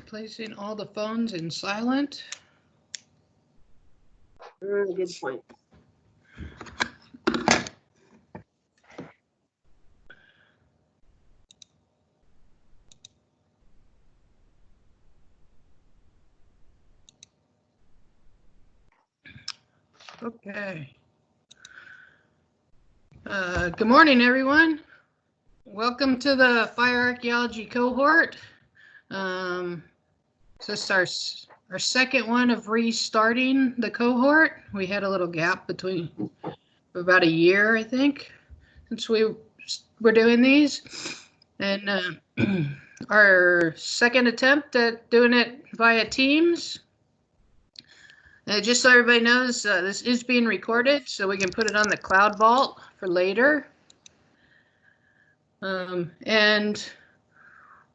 Placing all the phones in silent. Good point. Okay. Good morning, everyone. Welcome to the Fire Archaeology Cohort. This is our second one of restarting the cohort. We had a little gap between about a year, I think, since we were doing these. And our second attempt at doing it via Teams. Just so everybody knows, this is being recorded, so we can put it on the Cloud Vault for later. And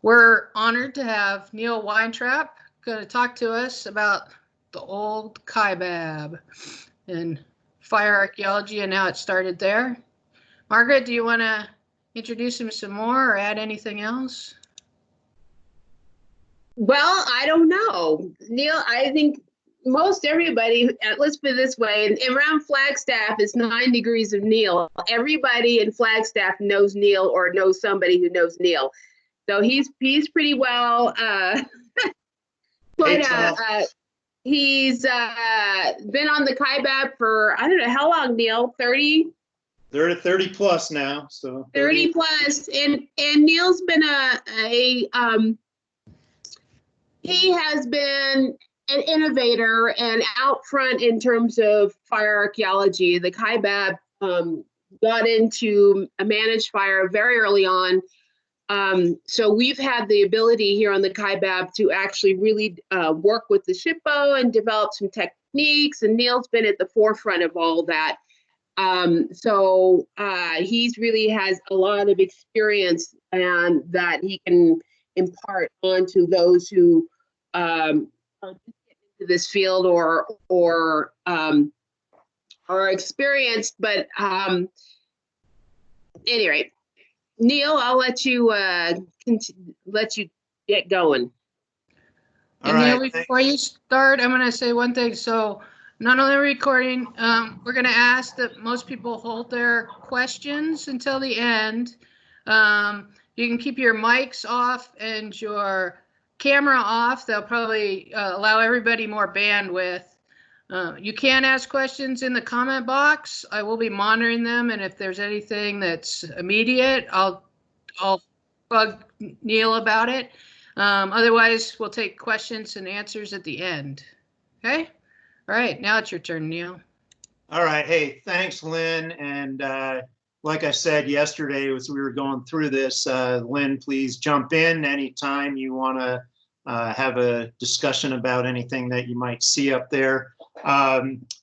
we're honored to have Neil Weintraub going to talk to us about the old Kiabab and fire archaeology and how it started there. Margaret, do you want to introduce him some more or add anything else? Well, I don't know. Neil, I think most everybody, let's put it this way, and around Flagstaff, it's 9 degrees of Neil. Everybody in Flagstaff knows Neil or knows somebody who knows Neil. So he's pretty well, he's been on the Kiabab for, I don't know, how long, Neil? 30? They're at 30 plus now, so 30 plus, and Neil's been he has been an innovator and out front in terms of fire archaeology. The Kiabab got into a managed fire very early on. So we've had the ability here on the Kiabab to actually really work with the SHPO and develop some techniques, and Neil's been at the forefront of all that. So he's really has a lot of experience and that he can impart onto those who are into this field or are experienced. But anyway, Neil, I'll let you get going. And Neil, before you start, I'm going to say one thing. So not only recording, we're going to ask that most people hold their questions until the end. You can keep your mics off and your camera off. They'll probably allow everybody more bandwidth. You can ask questions in the comment box. I will be monitoring them, and if there's anything that's immediate, I'll bug Neil about it. Otherwise, we'll take questions and answers at the end. Okay? All right, now it's your turn, Neil. All right. Hey, thanks, Lynn. And like I said yesterday, as we were going through this, Lynn, please jump in anytime you want to have a discussion about anything that you might see up there.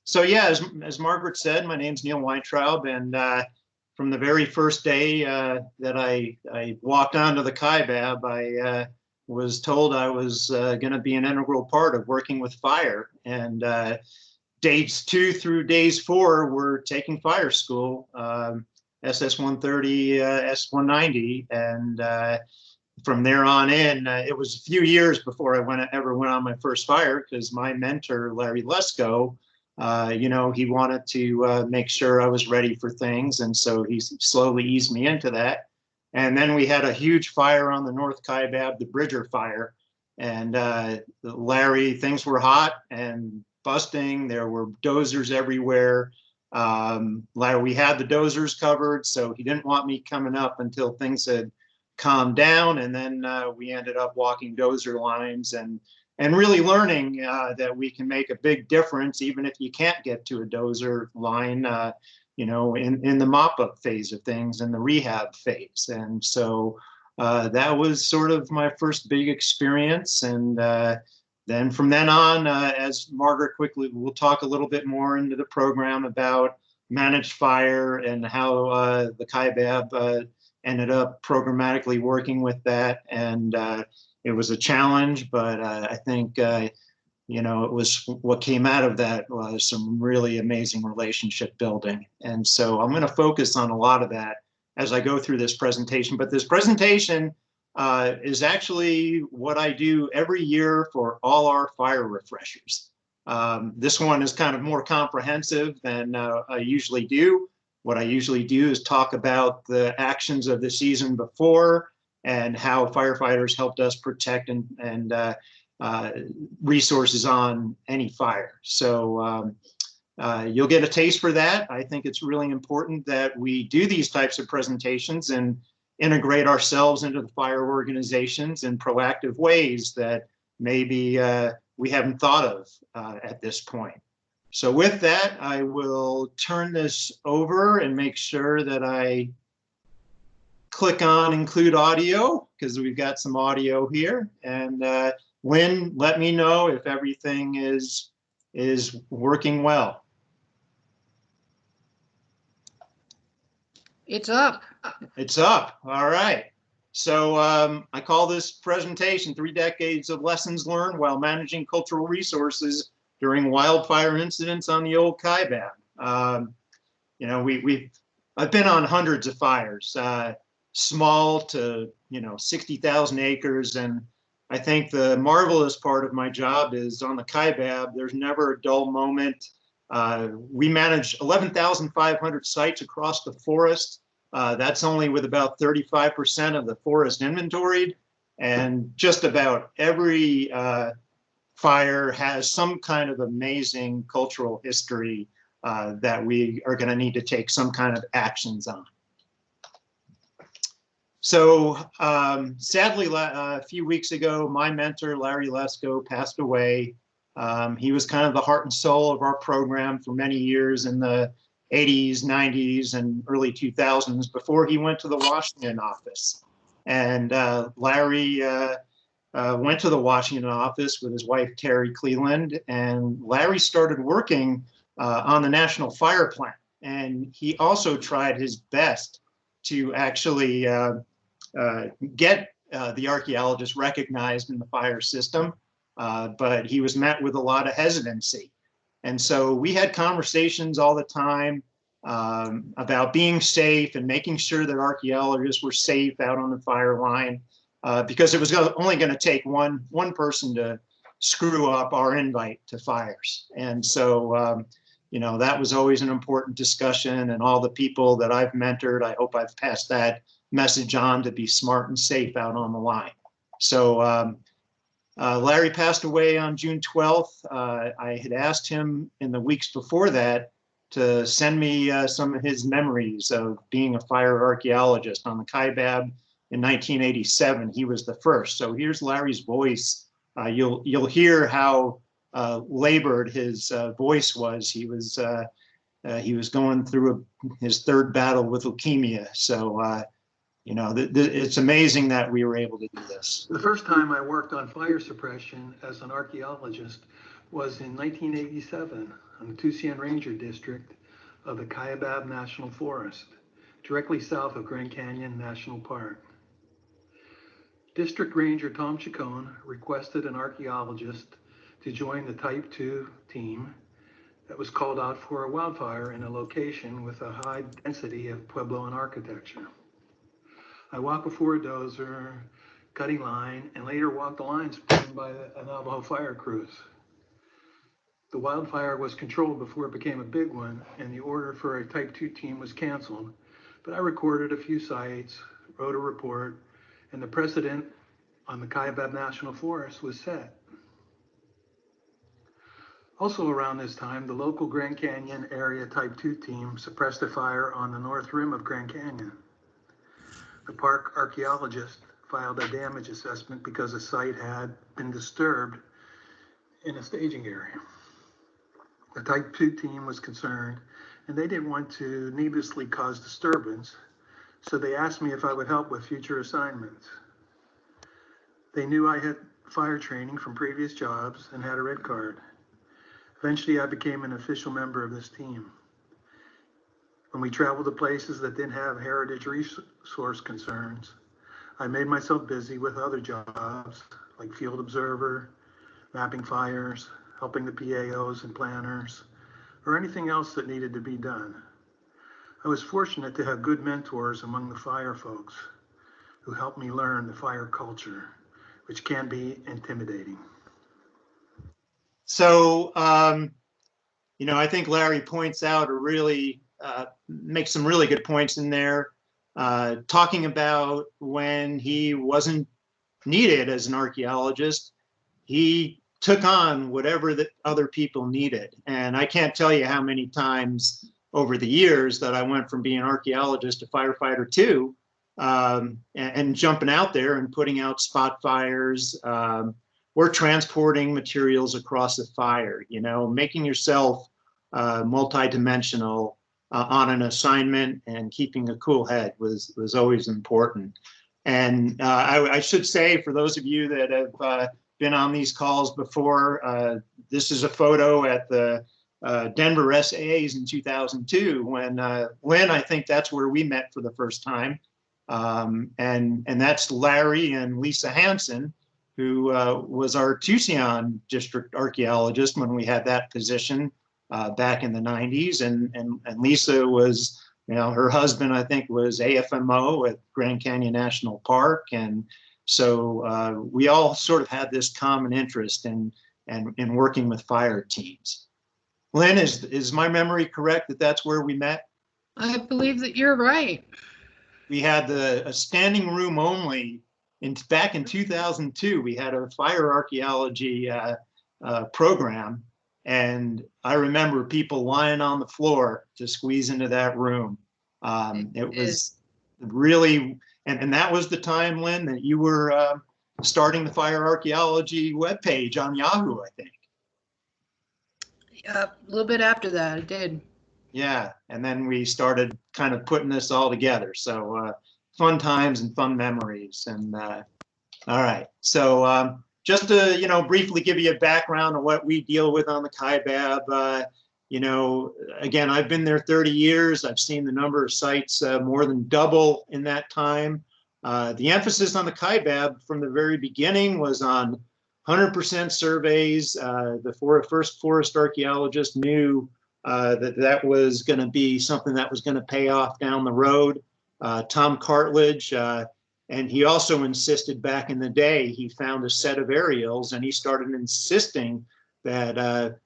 So yeah, as Margaret said, my name's Neil Weintraub, and from the very first day that I walked onto the Kiabab, I was told I was going to be an integral part of working with fire. And days 2 through days 4 were taking fire school, SS-130, S-190, and from there on in, it was a few years before I ever went on my first fire, because my mentor, Larry Lesko, he wanted to make sure I was ready for things. And so he slowly eased me into that. And then we had a huge fire on the North Kiabab, the Bridger fire. And Larry, things were hot and busting. There were dozers everywhere. Larry, we had the dozers covered, so he didn't want me coming up until things had calmed down. And then we ended up walking dozer lines and really learning that we can make a big difference, even if you can't get to a dozer line, in the mop-up phase of things, in the rehab phase. And so that was sort of my first big experience. And then from then on, as Margaret quickly will talk a little bit more into the program about managed fire and how the Kiabab ended up programmatically working with that. And it was a challenge, but I think it was what came out of that was some really amazing relationship building. And so I'm going to focus on a lot of that as I go through this presentation. But this presentation is actually what I do every year for all our fire refreshers. This one is kind of more comprehensive than I usually do. What I usually do is talk about the actions of the season before and how firefighters helped us protect and resources on any fire. So you'll get a taste for that. I think it's really important that we do these types of presentations and integrate ourselves into the fire organizations in proactive ways that maybe we haven't thought of at this point. So with that, I will turn this over and make sure that I click on include audio, because we've got some audio here. And Lynn, let me know if everything is working well. It's up. It's up. All right. So I call this presentation 3 Decades of Lessons Learned While Managing Cultural Resources During Wildfire Incidents on the Old Kiabab. You know, I've been on hundreds of fires, small to, 60,000 acres. And I think the marvelous part of my job is on the Kiabab, there's never a dull moment. We manage 11,500 sites across the forest. That's only with about 35% of the forest inventoried. And just about every fire has some kind of amazing cultural history that we are going to need to take some kind of actions on. So sadly, a few weeks ago, my mentor, Larry Lesko, passed away. He was kind of the heart and soul of our program for many years in the 80s, 90s, and early 2000s before he went to the Washington office. And Larry went to the Washington office with his wife, Terry Cleland, and Larry started working on the National Fire Plan. And he also tried his best to actually get the archaeologists recognized in the fire system, but he was met with a lot of hesitancy. And so we had conversations all the time about being safe and making sure that archaeologists were safe out on the fire line, because it was only going to take one person to screw up our invite to fires. And so, that was always an important discussion, and all the people that I've mentored, I hope I've passed that message on to be smart and safe out on the line. So Larry passed away on June 12th. I had asked him in the weeks before that to send me some of his memories of being a fire archaeologist on the Kiabab in 1987. He was the first. So here's Larry's voice. You'll hear how labored his voice was. He was going through his third battle with leukemia. So it's amazing that we were able to do this. The first time I worked on fire suppression as an archaeologist was in 1987 on the Tusayan Ranger District of the Kiabab National Forest, directly south of Grand Canyon National Park. District Ranger Tom Chacon requested an archaeologist to join the Type 2 team that was called out for a wildfire in a location with a high density of Puebloan architecture. I walked before a dozer, cutting line, and later walked the lines put in by the Navajo fire crews. The wildfire was controlled before it became a big one, and the order for a Type 2 team was canceled. But I recorded a few sites, wrote a report, and the precedent on the Kiabab National Forest was set. Also around this time, the local Grand Canyon area Type 2 team suppressed a fire on the north rim of Grand Canyon. The park archaeologist filed a damage assessment because the site had been disturbed in a staging area. The Type 2 team was concerned, and they didn't want to needlessly cause disturbance, so they asked me if I would help with future assignments. They knew I had fire training from previous jobs and had a red card. Eventually, I became an official member of this team. When we traveled to places that didn't have heritage resource concerns, I made myself busy with other jobs like field observer, mapping fires, helping the PAOs and planners, or anything else that needed to be done. I was fortunate to have good mentors among the fire folks. who helped me learn the fire culture, which can be intimidating. So, you know, I think Larry points out a really, makes some really good points in there, talking about when he wasn't needed as an archaeologist, he took on whatever that other people needed. And I can't tell you how many times over the years that I went from being an archaeologist to firefighter too, and jumping out there and putting out spot fires, or transporting materials across the fire, you know, making yourself multidimensional on an assignment, and keeping a cool head was always important. And I should say, for those of you that have been on these calls before, this is a photo at the Denver SAAs in 2002 when Lynn, I think that's where we met for the first time. And that's Larry and Lisa Hansen, who was our Tucson district archaeologist when we had that position back in the 90s. And Lisa was, you know, her husband, I think, was AFMO at Grand Canyon National Park. And so we all sort of had this common interest in working with fire teams. Lynn, is my memory correct that that's where we met? I believe that you're right. We had a standing room only back in 2002. We had a fire archaeology program, and I remember people lying on the floor to squeeze into that room. It was really, and that was the time, Lynn, that you were starting the fire archaeology webpage on Yahoo, I think. A little bit after that, I did. Yeah, and then we started kind of putting this all together. So fun times and fun memories. And all right, so just to, you know, briefly give you a background on what we deal with on the Kiabab. You know, again, I've been there 30 years. I've seen the number of sites more than double in that time. The emphasis on the Kiabab from the very beginning was on 100% surveys. The first forest archaeologist knew that was going to be something that was going to pay off down the road. Tom Cartledge, and he also insisted back in the day, he found a set of aerials and he started insisting that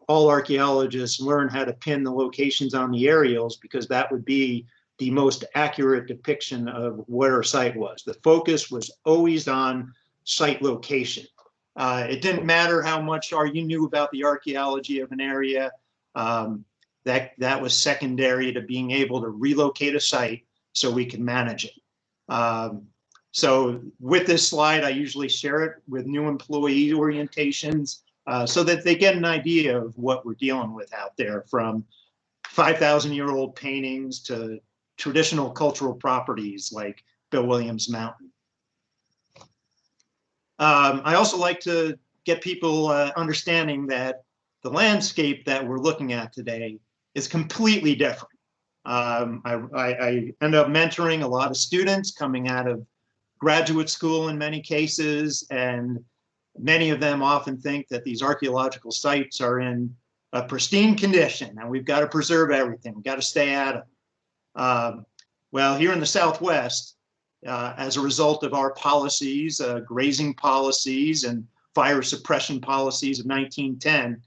all archaeologists learn how to pin the locations on the aerials, because that would be the most accurate depiction of where a site was. The focus was always on site location. It didn't matter how much you knew about the archaeology of an area. That was secondary to being able to relocate a site so we could manage it. So with this slide, I usually share it with new employee orientations so that they get an idea of what we're dealing with out there, from 5,000-year-old paintings to traditional cultural properties like Bill Williams Mountain. I also like to get people understanding that the landscape that we're looking at today is completely different. I end up mentoring a lot of students coming out of graduate school in many cases, and many of them often think that these archaeological sites are in a pristine condition and we've got to preserve everything. We've got to stay at them. Well, here in the Southwest, as a result of our policies, grazing policies and fire suppression policies of 1910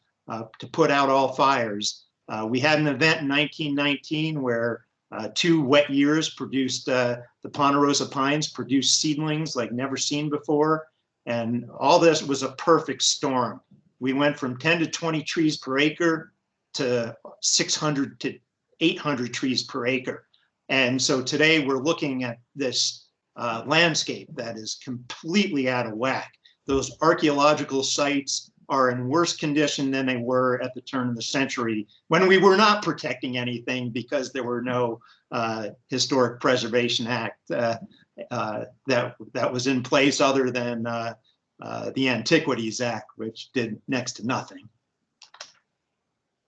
to put out all fires, we had an event in 1919 where 2 wet years produced, the Ponderosa pines produced seedlings like never seen before. And all this was a perfect storm. We went from 10 to 20 trees per acre to 600 to 800 trees per acre. And so today we're looking at this landscape that is completely out of whack. Those archaeological sites are in worse condition than they were at the turn of the century, when we were not protecting anything because there were no Historic Preservation Act that was in place, other than the Antiquities Act, which did next to nothing.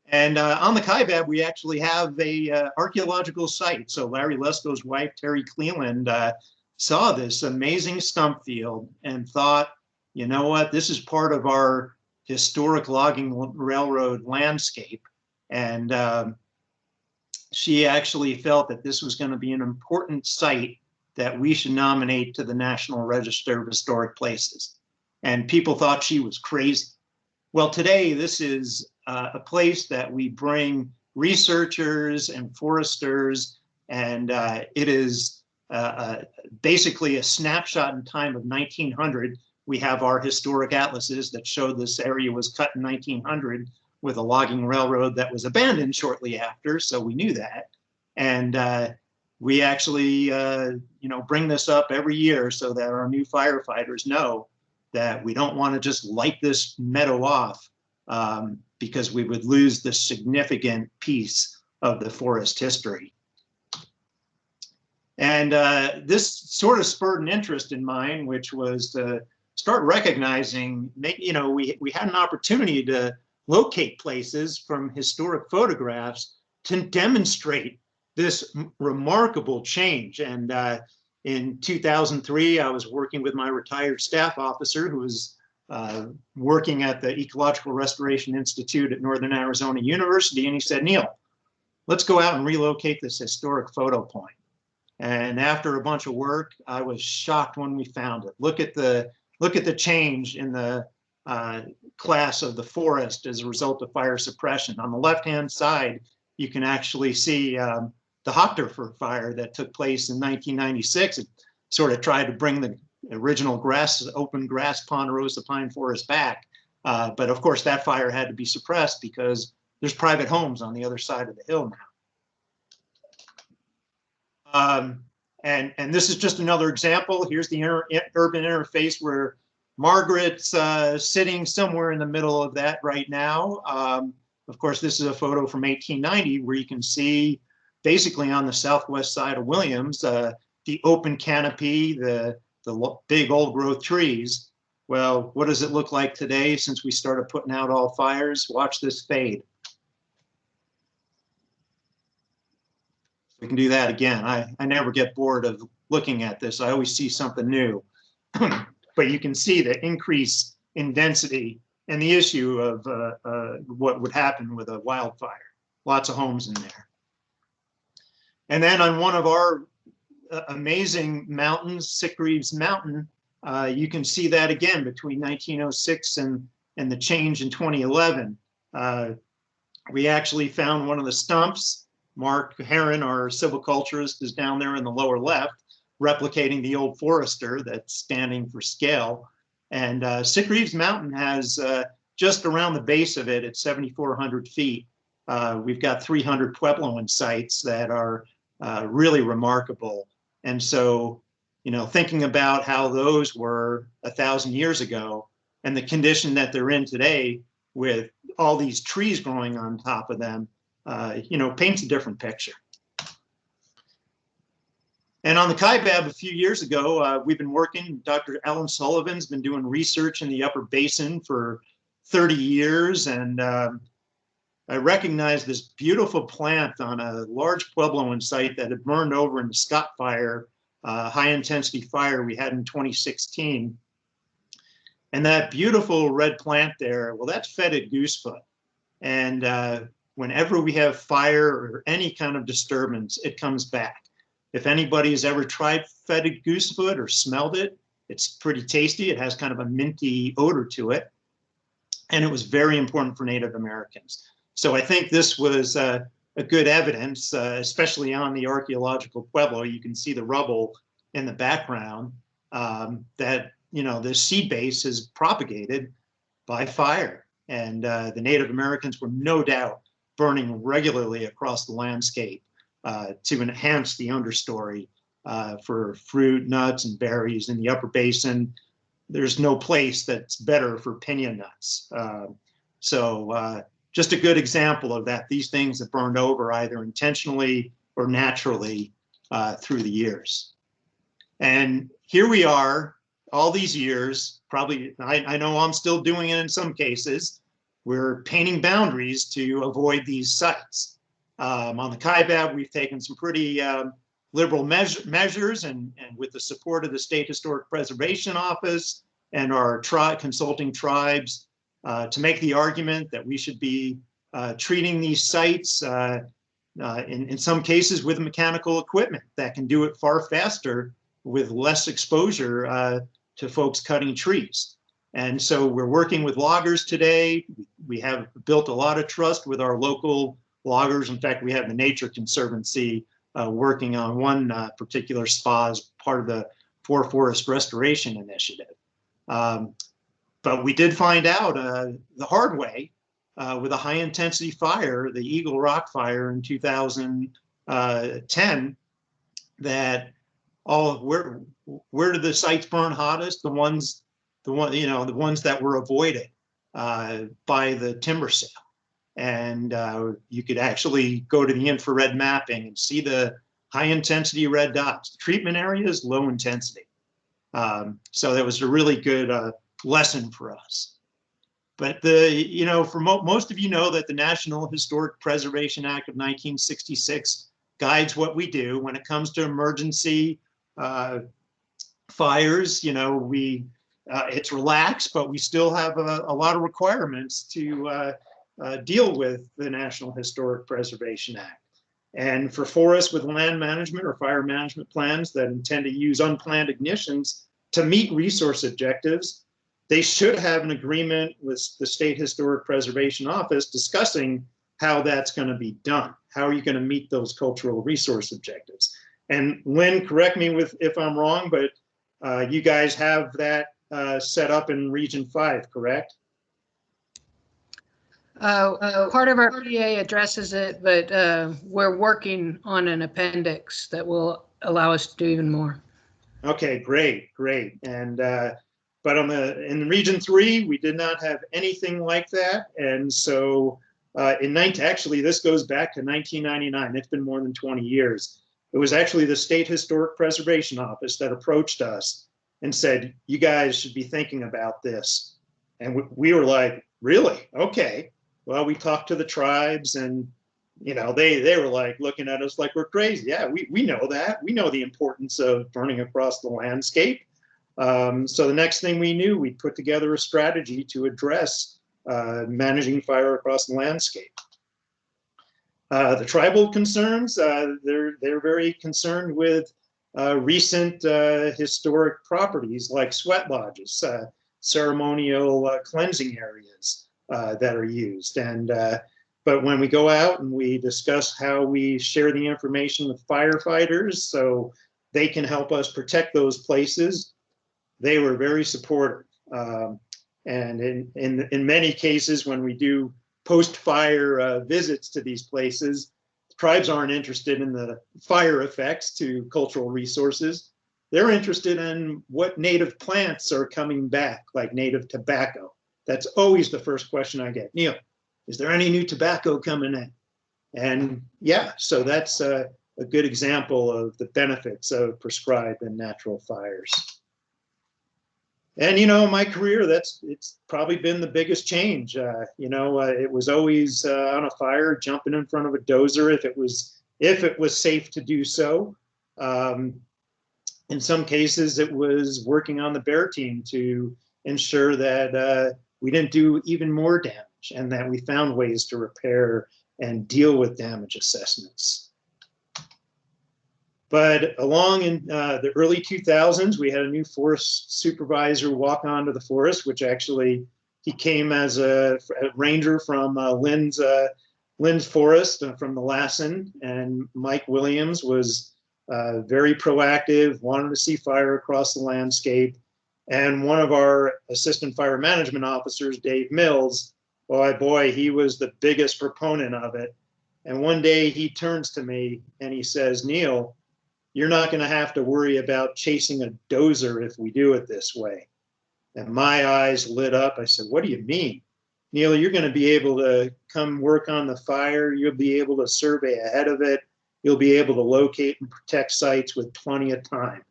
And on the Kiabab, we actually have a archaeological site. So Larry Lesko's wife, Terry Cleland, saw this amazing stump field and thought, you know what, this is part of our historic logging railroad landscape. And she actually felt that this was going to be an important site that we should nominate to the National Register of Historic Places. And people thought she was crazy. Well, today, this is a place that we bring researchers and foresters, and it is basically a snapshot in time of 1900. We have our historic atlases that show this area was cut in 1900 with a logging railroad that was abandoned shortly after, so we knew that. And we actually, bring this up every year so that our new firefighters know that we don't want to just light this meadow off because we would lose this significant piece of the forest history. And this sort of spurred an interest in mine, which was to start recognizing, we had an opportunity to locate places from historic photographs to demonstrate this remarkable change. And in 2003, I was working with my retired staff officer who was working at the Ecological Restoration Institute at Northern Arizona University. And he said, Neil, let's go out and relocate this historic photo point. And after a bunch of work, I was shocked when we found it. Look at the change in the class of the forest as a result of fire suppression. On the left-hand side, you can actually see the Hochterfer fire that took place in 1996. It sort of tried to bring the original open grass ponderosa pine forest back. But of course, that fire had to be suppressed because there's private homes on the other side of the hill now. And this is just another example. Here's the urban interface where Margaret's sitting somewhere in the middle of that right now. Of course, this is a photo from 1890 where you can see basically on the southwest side of Williams, the open canopy, the big old growth trees. Well, what does it look like today since we started putting out all fires? Watch this fade. We can do that again. I never get bored of looking at this. I always see something new. But you can see the increase in density and the issue of what would happen with a wildfire. Lots of homes in there. And then on one of our amazing mountains, Sickreeves Mountain, you can see that again between 1906 and the change in 2011. We actually found one of the stumps. Mark Heron, our silviculturist, is down there in the lower left, replicating the old forester that's standing for scale. And Sickreeves Mountain has just around the base of it at 7,400 feet. We've got 300 Puebloan sites that are really remarkable. And so, thinking about how those were 1,000 years ago and the condition that they're in today with all these trees growing on top of them, paints a different picture. And on the Kiabab a few years ago, we've been working, Dr. Ellen Sullivan's been doing research in the upper basin for 30 years. And I recognized this beautiful plant on a large Puebloan site that had burned over in the Scott fire, high intensity fire we had in 2016. And that beautiful red plant there, well, that's fetid goosefoot. And whenever we have fire or any kind of disturbance, it comes back. If anybody's ever tried fetid goosefoot or smelled it, it's pretty tasty. It has kind of a minty odor to it. And it was very important for Native Americans. So I think this was a good evidence, especially on the archaeological Pueblo. You can see the rubble in the background that, the seed base is propagated by fire. And the Native Americans were no doubt burning regularly across the landscape to enhance the understory for fruit, nuts, and berries in the upper basin. There's no place that's better for piña nuts. So just a good example of that. These things have burned over either intentionally or naturally through the years. And here we are, all these years, probably, I know I'm still doing it in some cases. We're painting boundaries to avoid these sites. On the Kiabab, we've taken some pretty liberal measures, and with the support of the State Historic Preservation Office and our consulting tribes to make the argument that we should be treating these sites in some cases with mechanical equipment that can do it far faster with less exposure to folks cutting trees. And so we're working with loggers today. We have built a lot of trust with our local loggers. In fact, we have the Nature Conservancy working on one particular spa as part of the Forest Restoration Initiative. But we did find out the hard way with a high intensity fire, the Eagle Rock fire in 2010, that where did the sites burn hottest? The ones that were avoided by the timber sale. And you could actually go to the infrared mapping and see the high intensity red dots. The treatment area is low intensity. So that was a really good lesson for us. But most of you know that the National Historic Preservation Act of 1966 guides what we do when it comes to emergency fires. It's relaxed, but we still have a lot of requirements to deal with the National Historic Preservation Act. And for forests with land management or fire management plans that intend to use unplanned ignitions to meet resource objectives, they should have an agreement with the State Historic Preservation Office discussing how that's going to be done. How are you going to meet those cultural resource objectives? And Lynn, correct me if I'm wrong, but you guys have that set up in Region 5, correct? Part of our PA addresses it, but we're working on an appendix that will allow us to do even more. Okay, great. And but in Region 3, we did not have anything like that, and so actually this goes back to 1999. It's been more than 20 years. It was actually the State Historic Preservation Office that approached us and said, "You guys should be thinking about this." And we were like, "Really? Okay." Well, we talked to the tribes, and they were like looking at us like we're crazy. Yeah, we know that. We know the importance of burning across the landscape. So the next thing we knew, we put together a strategy to address managing fire across the landscape. The tribal concerns, they're very concerned with recent historic properties like sweat lodges, ceremonial cleansing areas that are used. But when we go out and we discuss how we share the information with firefighters so they can help us protect those places, they were very supportive. And in many cases, when we do post-fire visits to these places, tribes aren't interested in the fire effects to cultural resources. They're interested in what native plants are coming back, like native tobacco. That's always the first question I get. Neil, is there any new tobacco coming in? And yeah, so that's a good example of the benefits of prescribed and natural fires. And in my career, it's probably been the biggest change. It was always on a fire, jumping in front of a dozer if it was safe to do so. In some cases, it was working on the bear team to ensure that we didn't do even more damage and that we found ways to repair and deal with damage assessments. But along in the early 2000s, we had a new forest supervisor walk onto the forest, which actually he came as a ranger from Lynn's forest from the Lassen, and Mike Williams was very proactive, wanted to see fire across the landscape. And one of our assistant fire management officers, Dave Mills, boy, he was the biggest proponent of it. And one day he turns to me and he says, "Neil, you're not going to have to worry about chasing a dozer if we do it this way." And my eyes lit up. I said, "What do you mean?" "Neil, you're going to be able to come work on the fire. You'll be able to survey ahead of it. You'll be able to locate and protect sites with plenty of time."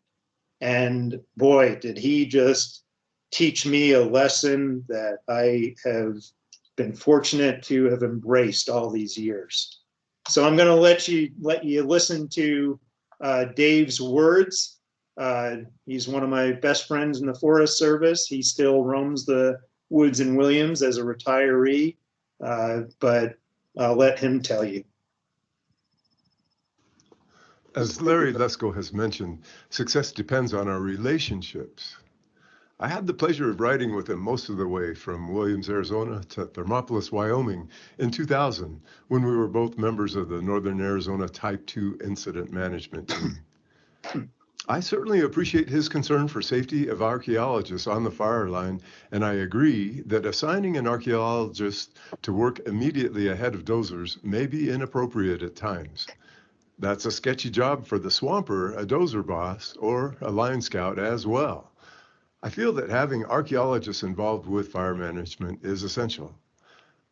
And boy, did he just teach me a lesson that I have been fortunate to have embraced all these years. So I'm going to let you listen to Dave's words. He's one of my best friends in the Forest Service. He still roams the woods in Williams as a retiree, but I'll let him tell you. As Larry Lesko has mentioned, success depends on our relationships. I had the pleasure of riding with him most of the way from Williams, Arizona to Thermopolis, Wyoming in 2000, when we were both members of the Northern Arizona Type 2 Incident Management Team. I certainly appreciate his concern for safety of archaeologists on the fire line, and I agree that assigning an archaeologist to work immediately ahead of dozers may be inappropriate at times. That's a sketchy job for the swamper, a dozer boss, or a line scout as well. I feel that having archaeologists involved with fire management is essential.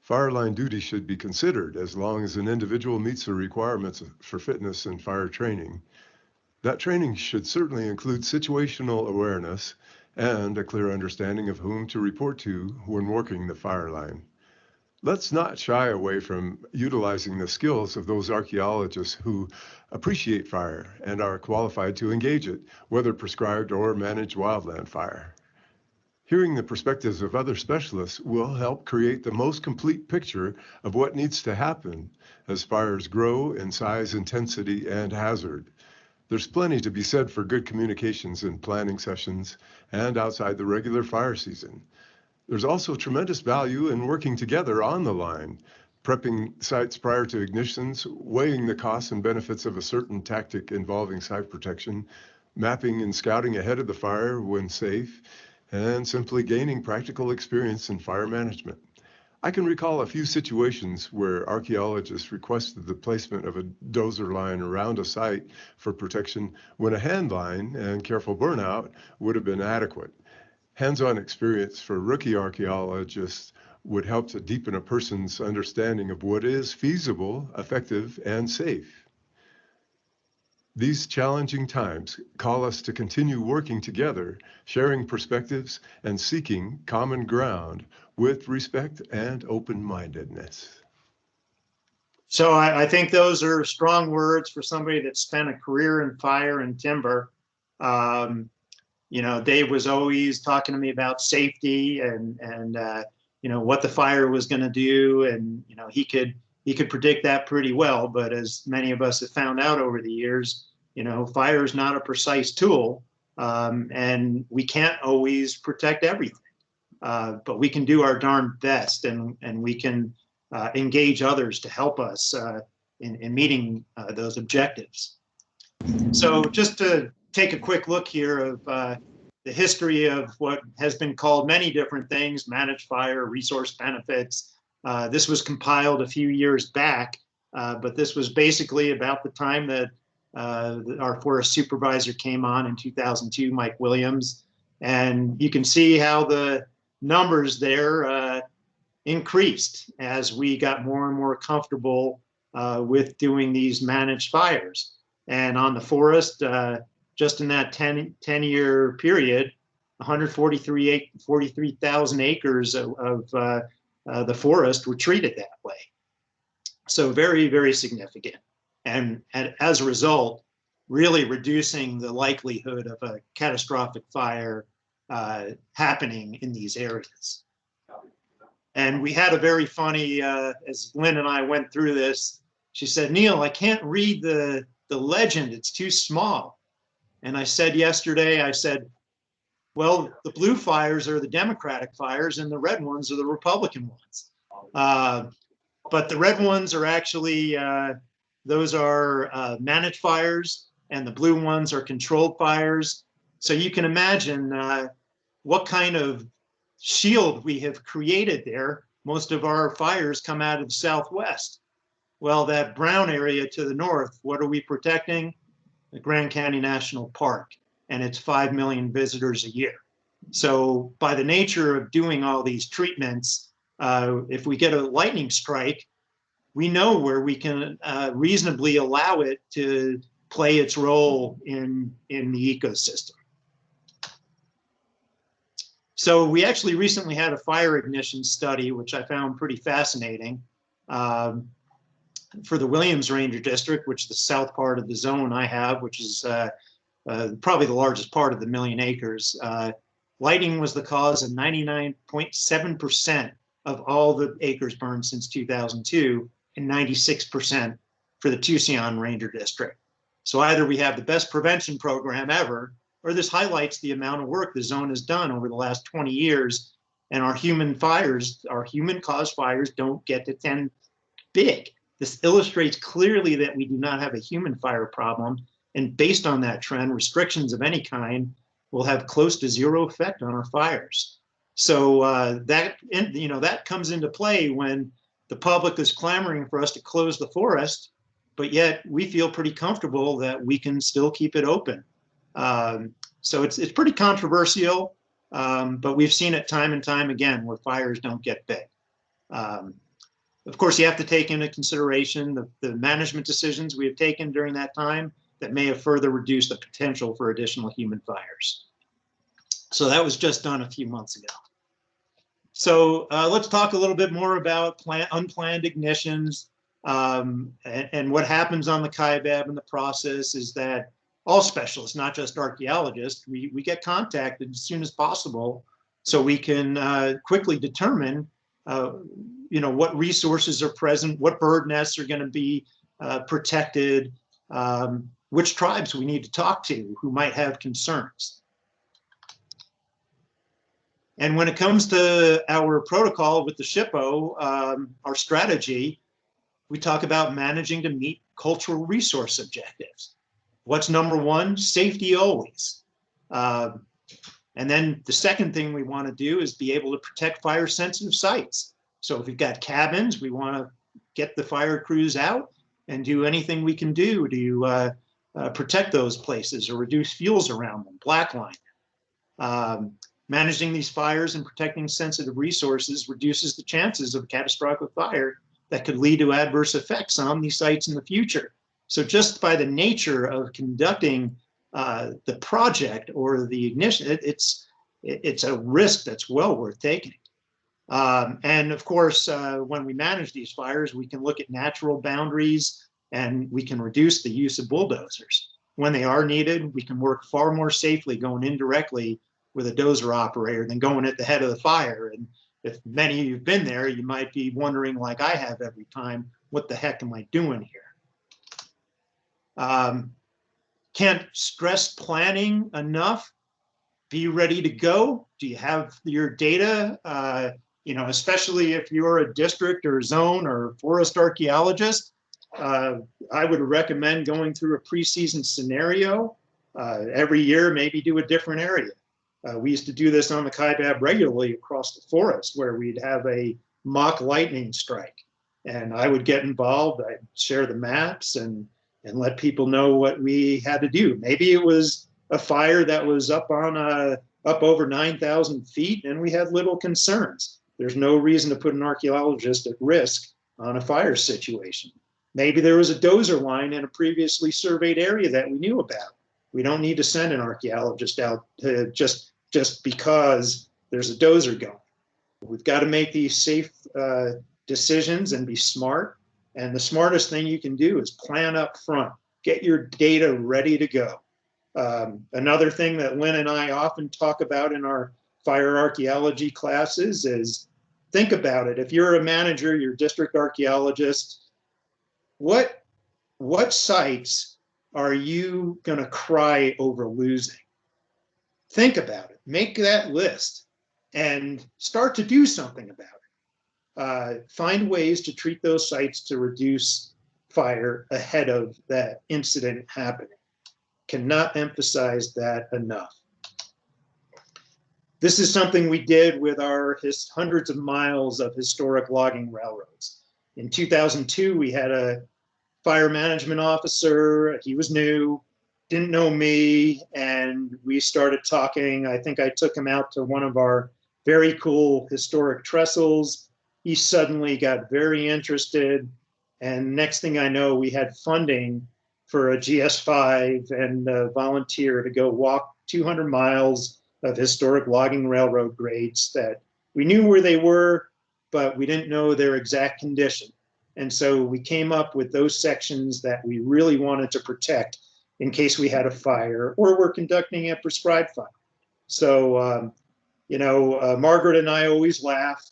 Fire line duty should be considered as long as an individual meets the requirements for fitness and fire training. That training should certainly include situational awareness and a clear understanding of whom to report to when working the fire line. Let's not shy away from utilizing the skills of those archaeologists who appreciate fire and are qualified to engage it, whether prescribed or managed wildland fire. Hearing the perspectives of other specialists will help create the most complete picture of what needs to happen as fires grow in size, intensity, and hazard. There's plenty to be said for good communications in planning sessions and outside the regular fire season. There's also tremendous value in working together on the line, prepping sites prior to ignitions, weighing the costs and benefits of a certain tactic involving site protection, mapping and scouting ahead of the fire when safe, and simply gaining practical experience in fire management. I can recall a few situations where archaeologists requested the placement of a dozer line around a site for protection when a hand line and careful burnout would have been adequate. Hands-on experience for rookie archaeologists would help to deepen a person's understanding of what is feasible, effective, and safe. These challenging times call us to continue working together, sharing perspectives, and seeking common ground with respect and open-mindedness. So I think those are strong words for somebody that spent a career in fire and timber. You know, Dave was always talking to me about safety and you know, what the fire was going to do, and you know, he could predict that pretty well. But as many of us have found out over the years, you know, fire is not a precise tool, and we can't always protect everything. But we can do our darn best, and we can engage others to help us in meeting those objectives. So just to take a quick look here of the history of what has been called many different things: managed fire, resource benefits. This was compiled a few years back, but this was basically about the time that our forest supervisor came on in 2002, Mike Williams. And you can see how the numbers there increased as we got more and more comfortable with doing these managed fires. And on the forest, just in that 10-year period, 143,000 acres of the forest were treated that way. So very, very significant. And as a result, really reducing the likelihood of a catastrophic fire happening in these areas. And we had a very funny, as Lynn and I went through this, she said, "Neil, I can't read the legend, it's too small." And I said yesterday, I said, well, the blue fires are the Democratic fires and the red ones are the Republican ones. But the red ones are actually, those are managed fires, and the blue ones are controlled fires. So you can imagine what kind of shield we have created there. Most of our fires come out of the Southwest. Well, that brown area to the north, what are we protecting? The Grand Canyon National Park, and it's 5 million visitors a year. So by the nature of doing all these treatments, if we get a lightning strike, we know where we can reasonably allow it to play its role in the ecosystem. So we actually recently had a fire ignition study, which I found pretty fascinating, for the Williams Ranger District, which is the south part of the zone I have, which is probably the largest part of the 1 million acres. Lighting was the cause of 99.7% of all the acres burned since 2002, and 96% for the Tucson Ranger District. So either we have the best prevention program ever, or this highlights the amount of work the zone has done over the last 20 years, and our human caused fires don't get to 10 big. This illustrates clearly that we do not have a human fire problem, and based on that trend, restrictions of any kind will have close to zero effect on our fires. So that comes into play when the public is clamoring for us to close the forest, but yet we feel pretty comfortable that we can still keep it open. So it's pretty controversial, but we've seen it time and time again where fires don't get big. Of course, you have to take into consideration the management decisions we have taken during that time that may have further reduced the potential for additional human fires. So that was just done a few months ago. So let's talk a little bit more about unplanned ignitions. And what happens on the Kiabab in the process is that all specialists, not just archaeologists, we get contacted as soon as possible so we can quickly determine what resources are present, what bird nests are going to be protected, which tribes we need to talk to who might have concerns. And when it comes to our protocol with the SHPO, our strategy, we talk about managing to meet cultural resource objectives. What's number one? Safety always. And then the second thing we want to do is be able to protect fire sensitive sites. So if we've got cabins, we want to get the fire crews out and do anything we can do to protect those places or reduce fuels around them, blackline. Managing these fires and protecting sensitive resources reduces the chances of a catastrophic fire that could lead to adverse effects on these sites in the future. So just by the nature of conducting the project or the ignition, it's a risk that's well worth taking. And of course, when we manage these fires, we can look at natural boundaries and we can reduce the use of bulldozers. When they are needed, we can work far more safely going indirectly with a dozer operator than going at the head of the fire. And if many of you have been there, you might be wondering, like I have every time, what the heck am I doing here? Can't stress planning enough. Be ready to go. Do you have your data? Especially if you're a district or zone or forest archaeologist, I would recommend going through a preseason scenario. Every year, maybe do a different area. We used to do this on the Kiabab regularly across the forest where we'd have a mock lightning strike. And I would get involved, I'd share the maps and let people know what we had to do. Maybe it was a fire that was up over 9,000 feet and we had little concerns. There's no reason to put an archaeologist at risk on a fire situation. Maybe there was a dozer line in a previously surveyed area that we knew about. We don't need to send an archaeologist out to just because there's a dozer going. We've got to make these safe decisions and be smart. And the smartest thing you can do is plan up front. Get your data ready to go. Another thing that Lynn and I often talk about in our fire archaeology classes is think about it. If you're a manager, you're a district archaeologist, what sites are you going to cry over losing? Think about it. Make that list and start to do something about it. Find ways to treat those sites to reduce fire ahead of that incident happening. Cannot emphasize that enough. This is something we did with our hundreds of miles of historic logging railroads. In 2002, we had a fire management officer. He was new, didn't know me, and we started talking. I think I took him out to one of our very cool historic trestles. He suddenly got very interested, and next thing I know, we had funding for a GS5 and a volunteer to go walk 200 miles of historic logging railroad grades that we knew where they were, but we didn't know their exact condition. And so we came up with those sections that we really wanted to protect in case we had a fire or we're conducting a prescribed fire. So, Margaret and I always laugh.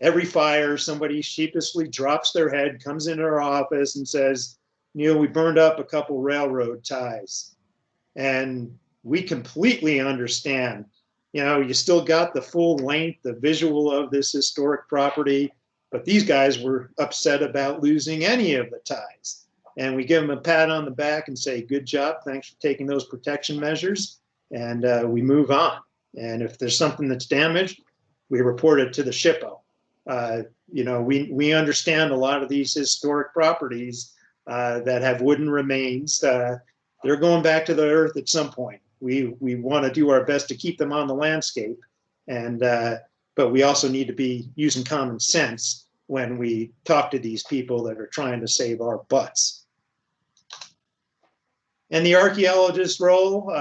Every fire, somebody sheepishly drops their head, comes into our office and says, Neil, we burned up a couple railroad ties. And we completely understand, you still got the full length, the visual of this historic property, but these guys were upset about losing any of the ties. And we give them a pat on the back and say, good job, thanks for taking those protection measures. And we move on. And if there's something that's damaged, we report it to the SHPO. We understand a lot of these historic properties that have wooden remains. They're going back to the earth at some point. We want to do our best to keep them on the landscape, but we also need to be using common sense when we talk to these people that are trying to save our butts. And the archaeologist role,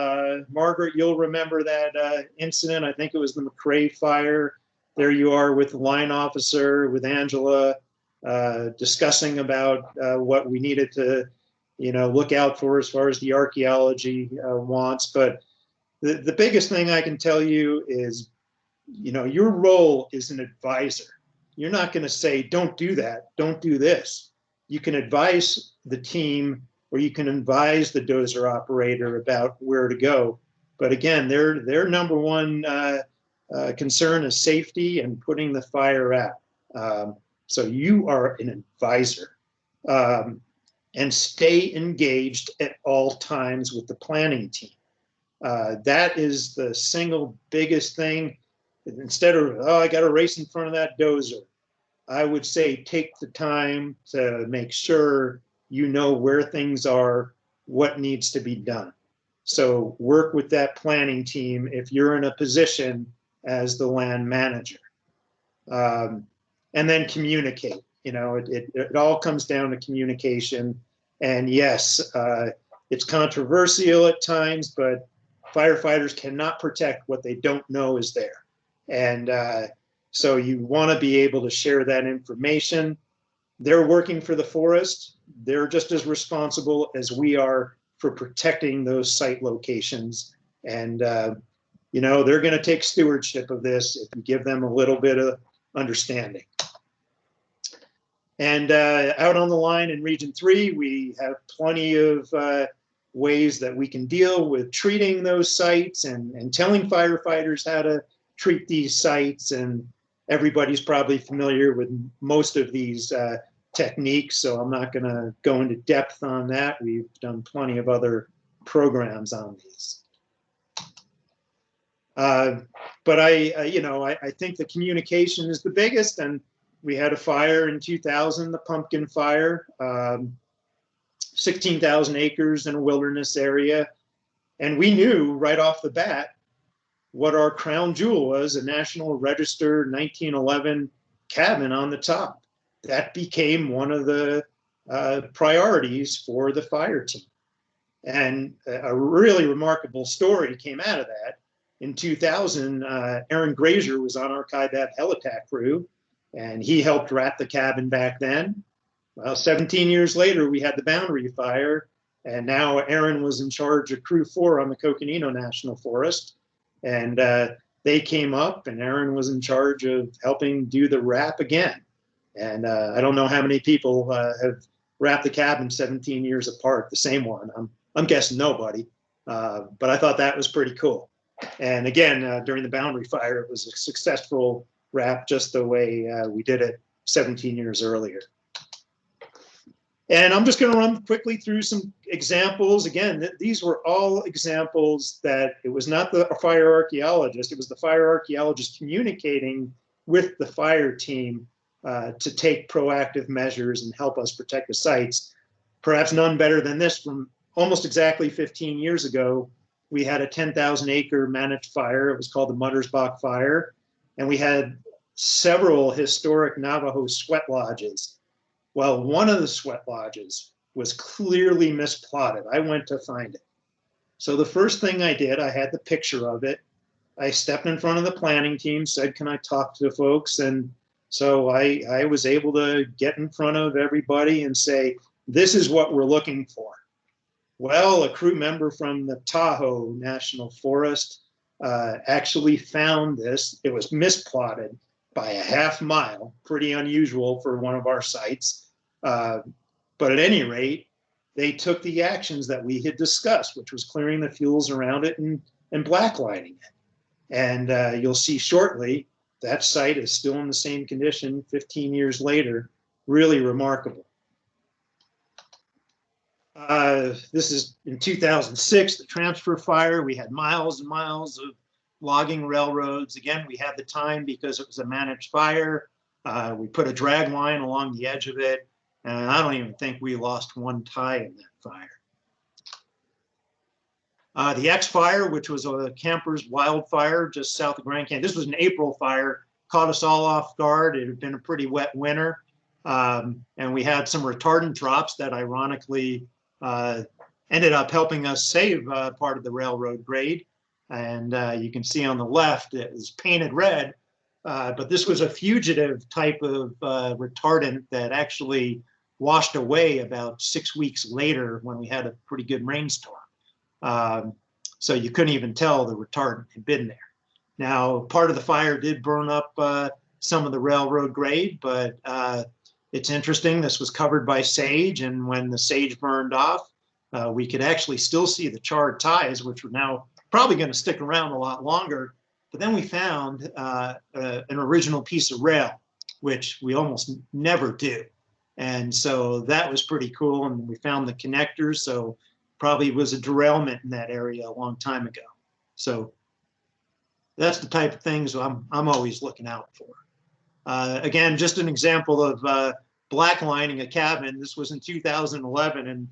Margaret, you'll remember that incident. I think it was the McRae fire. There you are with the line officer, with Angela, discussing about what we needed to, look out for as far as the archaeology wants. But the biggest thing I can tell you is, your role is an advisor. You're not going to say, don't do that, don't do this. You can advise the team, or you can advise the dozer operator about where to go. But again, their number one concern is safety and putting the fire out. So you are an advisor, and stay engaged at all times with the planning team. That is the single biggest thing. Instead of, I got to race in front of that dozer, I would say take the time to make sure you know where things are, what needs to be done. So work with that planning team if you're in a position as the land manager. And then communicate. It all comes down to communication. And yes, it's controversial at times, but firefighters cannot protect what they don't know is there. And so you want to be able to share that information. They're working for the forest. They're just as responsible as we are for protecting those site locations. And, they're going to take stewardship of this if you give them a little bit of understanding. And out on the line in Region 3, we have plenty of ways that we can deal with treating those sites and telling firefighters how to treat these sites. And everybody's probably familiar with most of these techniques, so I'm not going to go into depth on that. We've done plenty of other programs on these. But I think the communication is the biggest. And we had a fire in 2000, the Pumpkin Fire, 16,000 acres in a wilderness area. And we knew right off the bat what our crown jewel was, a National Register 1911 cabin on the top. That became one of the priorities for the fire team. And a really remarkable story came out of that. In 2000, Aaron Grazier was on our Kiabab helitack crew, and he helped wrap the cabin back then. Well, 17 years later, we had the Boundary Fire, and now Aaron was in charge of Crew 4 on the Coconino National Forest. And they came up, and Aaron was in charge of helping do the wrap again. And I don't know how many people have wrapped the cabin 17 years apart, the same one. I'm guessing nobody, but I thought that was pretty cool. And again, during the Boundary Fire, it was a successful wrap just the way we did it 17 years earlier. And I'm just going to run quickly through some examples. Again, these were all examples that it was not the fire archaeologist, it was the fire archaeologist communicating with the fire team to take proactive measures and help us protect the sites. Perhaps none better than this. From almost exactly 15 years ago, we had a 10,000 acre managed fire. It was called the Muttersbach Fire. And we had several historic Navajo sweat lodges. Well, one of the sweat lodges was clearly misplotted. I went to find it. So the first thing I did, I had the picture of it. I stepped in front of the planning team, said, can I talk to the folks? And so I was able to get in front of everybody and say, this is what we're looking for. Well, a crew member from the Tahoe National Forest actually found this. It was misplotted by a half mile, pretty unusual for one of our sites. But at any rate, they took the actions that we had discussed, which was clearing the fuels around it and blacklining it. And you'll see shortly that site is still in the same condition 15 years later. Really remarkable. This is in 2006, the transfer fire. We had miles and miles of logging railroads. Again, we had the time because it was a managed fire. We put a drag line along the edge of it, and I don't even think we lost one tie in that fire. The X fire, which was a camper's wildfire just south of Grand Canyon. This was an April fire, caught us all off guard. It had been a pretty wet winter. And we had some retardant drops that ironically ended up helping us save part of the railroad grade. And you can see on the left, it was painted red, but this was a fugitive type of retardant that actually washed away about 6 weeks later when we had a pretty good rainstorm. So you couldn't even tell the retardant had been there. Now, part of the fire did burn up some of the railroad grade, but it's interesting, this was covered by sage, and when the sage burned off, we could actually still see the charred ties, which were now probably going to stick around a lot longer. But then we found an original piece of rail, which we almost never do. And so that was pretty cool. And we found the connectors. So probably was a derailment in that area a long time ago. So that's the type of things I'm always looking out for. Again, just an example of blacklining a cabin. This was in 2011. And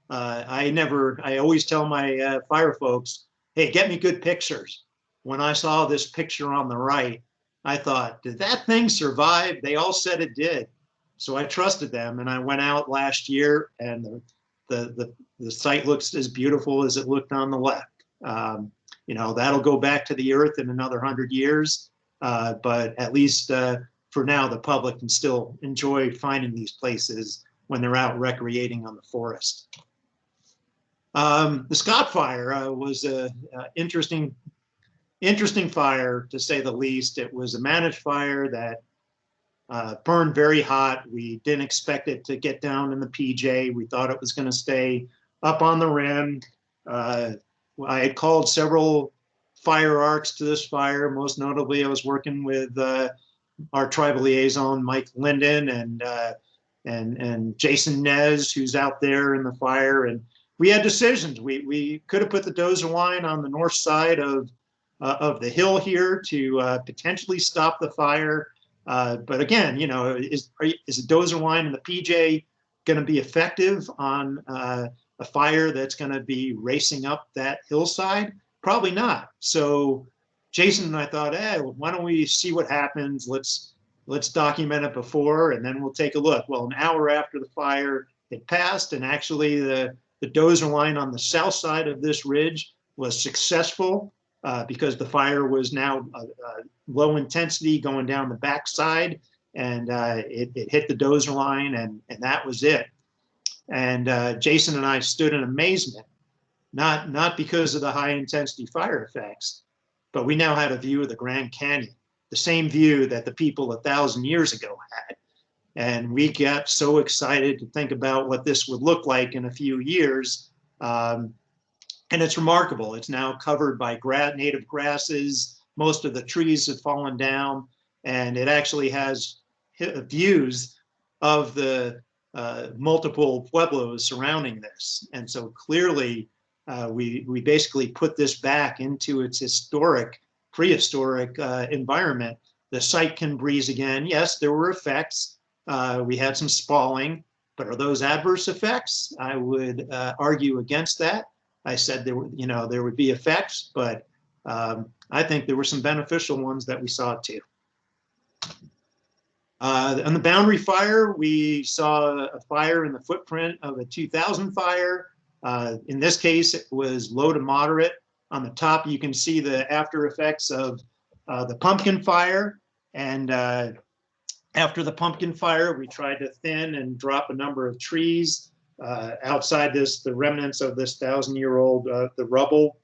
I always tell my fire folks, hey, get me good pictures. When I saw this picture on the right, I thought, did that thing survive? They all said it did. So I trusted them, and I went out last year, and the site looks as beautiful as it looked on the left. You know, that'll go back to the earth in another 100 years, but at least for now, the public can still enjoy finding these places when they're out recreating on the forest. The Scott fire was an interesting fire, to say the least. It was a managed fire that burned very hot. We didn't expect it to get down in the PJ. We thought it was going to stay up on the rim. I had called several fire arcs to this fire. Most notably, I was working with our tribal liaison, Mike Linden, and Jason Nez, who's out there in the fire. And we had decisions. We could have put the dozer line on the north side of the hill here to potentially stop the fire. But again, you know, is a dozer line in the PJ going to be effective on a fire that's going to be racing up that hillside? Probably not. So Jason and I thought, why don't we see what happens? Let's document it before, and then we'll take a look. Well, an hour after the fire had passed, and actually the dozer line on the south side of this ridge was successful because the fire was now low intensity going down the backside, and it hit the dozer line, and that was it. And Jason and I stood in amazement, not because of the high intensity fire effects, but we now had a view of the Grand Canyon, the same view that the people 1,000 years ago had. And we got so excited to think about what this would look like in a few years. And it's remarkable. It's now covered by native grasses. Most of the trees have fallen down, and it actually has views of the multiple pueblos surrounding this. And so clearly, we basically put this back into its prehistoric environment. The site can breathe again. Yes, there were effects. We had some spalling, but are those adverse effects? I would argue against that. I said there would be effects, but I think there were some beneficial ones that we saw too. On the boundary fire, we saw a fire in the footprint of a 2000 fire. In this case, it was low to moderate. On the top, you can see the after effects of the pumpkin fire. And after the pumpkin fire, we tried to thin and drop a number of trees outside the remnants of this 1,000-year-old, the rubble.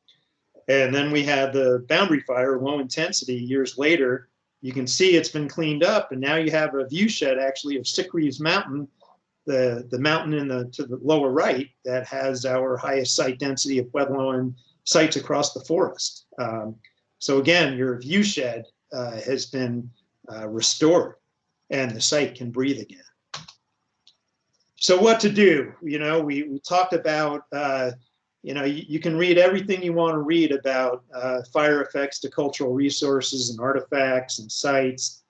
And then we had the boundary fire, low intensity, years later. You can see it's been cleaned up, and now you have a view shed actually of Sick Reeves Mountain the mountain to the lower right that has our highest site density of Puebloan sites across the forest. So again, your view shed has been restored and the site can breathe again. So what to do? We talked about, you can read everything you want to read about fire effects to cultural resources and artifacts and sites,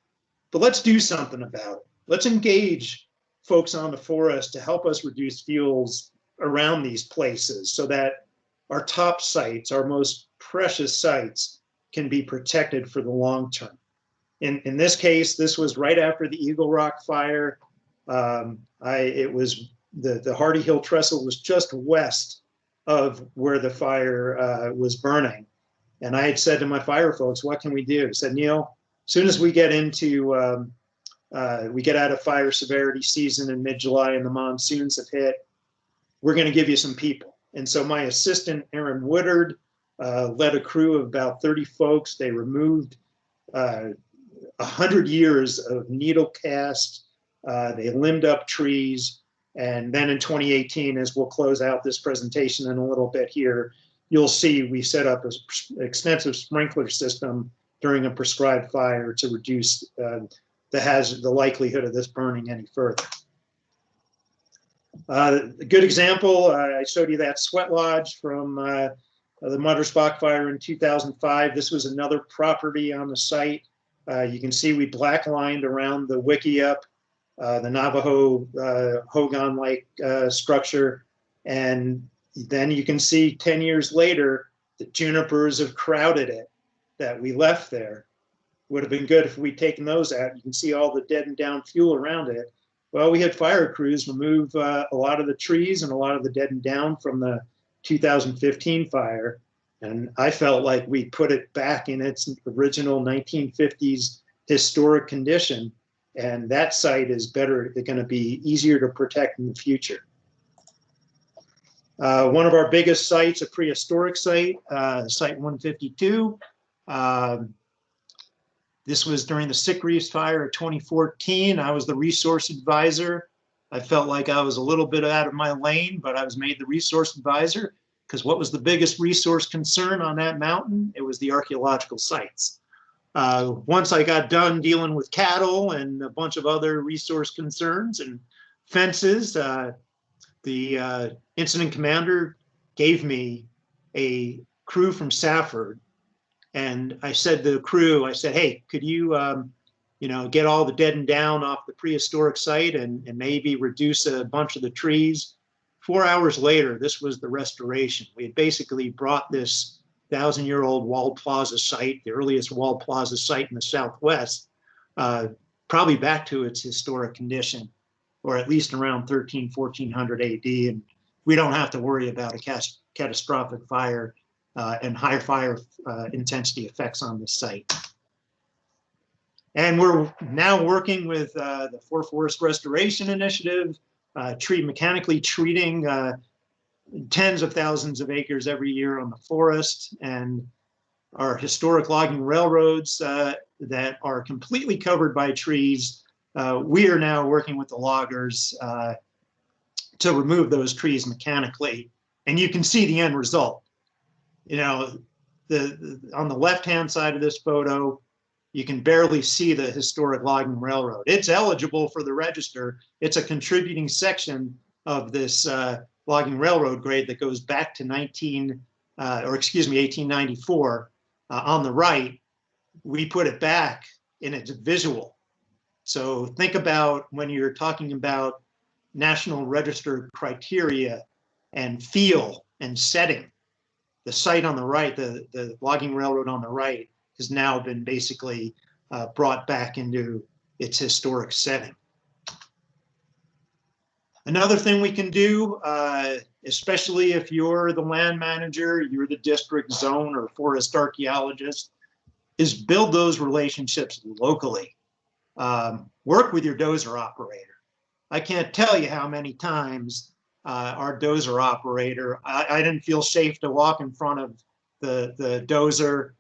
but let's do something about it. Let's engage folks on the forest to help us reduce fuels around these places so that our top sites, our most precious sites, can be protected for the long term. In this case, this was right after the Eagle Rock fire. It was the Hardy Hill Trestle was just west of where the fire was burning. And I had said to my fire folks, what can we do? I said, Neil, as soon as we get into, we get out of fire severity season in mid-July and the monsoons have hit, we're going to give you some people. And so my assistant, Aaron Woodard, led a crew of about 30 folks. They removed 100 years of needle cast. They limbed up trees. And then in 2018, as we'll close out this presentation in a little bit here, you'll see we set up an extensive sprinkler system during a prescribed fire to reduce the likelihood of this burning any further. A good example, I showed you that sweat lodge from the Muttersbach fire in 2005. This was another property on the site. You can see we black-lined around the wickiup, the Navajo hogan-like structure. And then you can see 10 years later, the junipers have crowded it that we left there. Would have been good if we'd taken those out. You can see all the dead and down fuel around it. Well, we had fire crews remove a lot of the trees and a lot of the dead and down from the 2015 fire. And I felt like we put it back in its original 1950s historic condition. And that site is better, going to be easier to protect in the future. One of our biggest sites, a prehistoric site, Site 152. This was during the Sick Reefs fire of 2014. I was the resource advisor. I felt like I was a little bit out of my lane, but I was made the resource advisor because what was the biggest resource concern on that mountain? It was the archaeological sites. Once I got done dealing with cattle and a bunch of other resource concerns and fences, the incident commander gave me a crew from Safford. And I said to the crew, I said, hey, could you, get all the dead and down off the prehistoric site and maybe reduce a bunch of the trees? 4 hours later, this was the restoration. We had basically brought this 1,000-year-old walled plaza site, the earliest walled plaza site in the Southwest, probably back to its historic condition, or at least around 1400 AD. And we don't have to worry about a catastrophic fire and high fire intensity effects on the site. And we're now working with the Forest Restoration Initiative, mechanically treating tens of thousands of acres every year on the forest, and our historic logging railroads that are completely covered by trees. We are now working with the loggers to remove those trees mechanically, and you can see the end result. On the left-hand side of this photo, you can barely see the historic logging railroad. It's eligible for the register. It's a contributing section of this logging railroad grade that goes back to 1894. On the right, we put it back in its visual. So think about when you're talking about National Register criteria and feel and setting. The site on the right, the logging railroad on the right, has now been basically brought back into its historic setting. Another thing we can do, especially if you're the land manager, you're the district, zone, or forest archaeologist, is build those relationships locally. Work with your dozer operator. I can't tell you how many times our dozer operator, I didn't feel safe to walk in front of the dozer,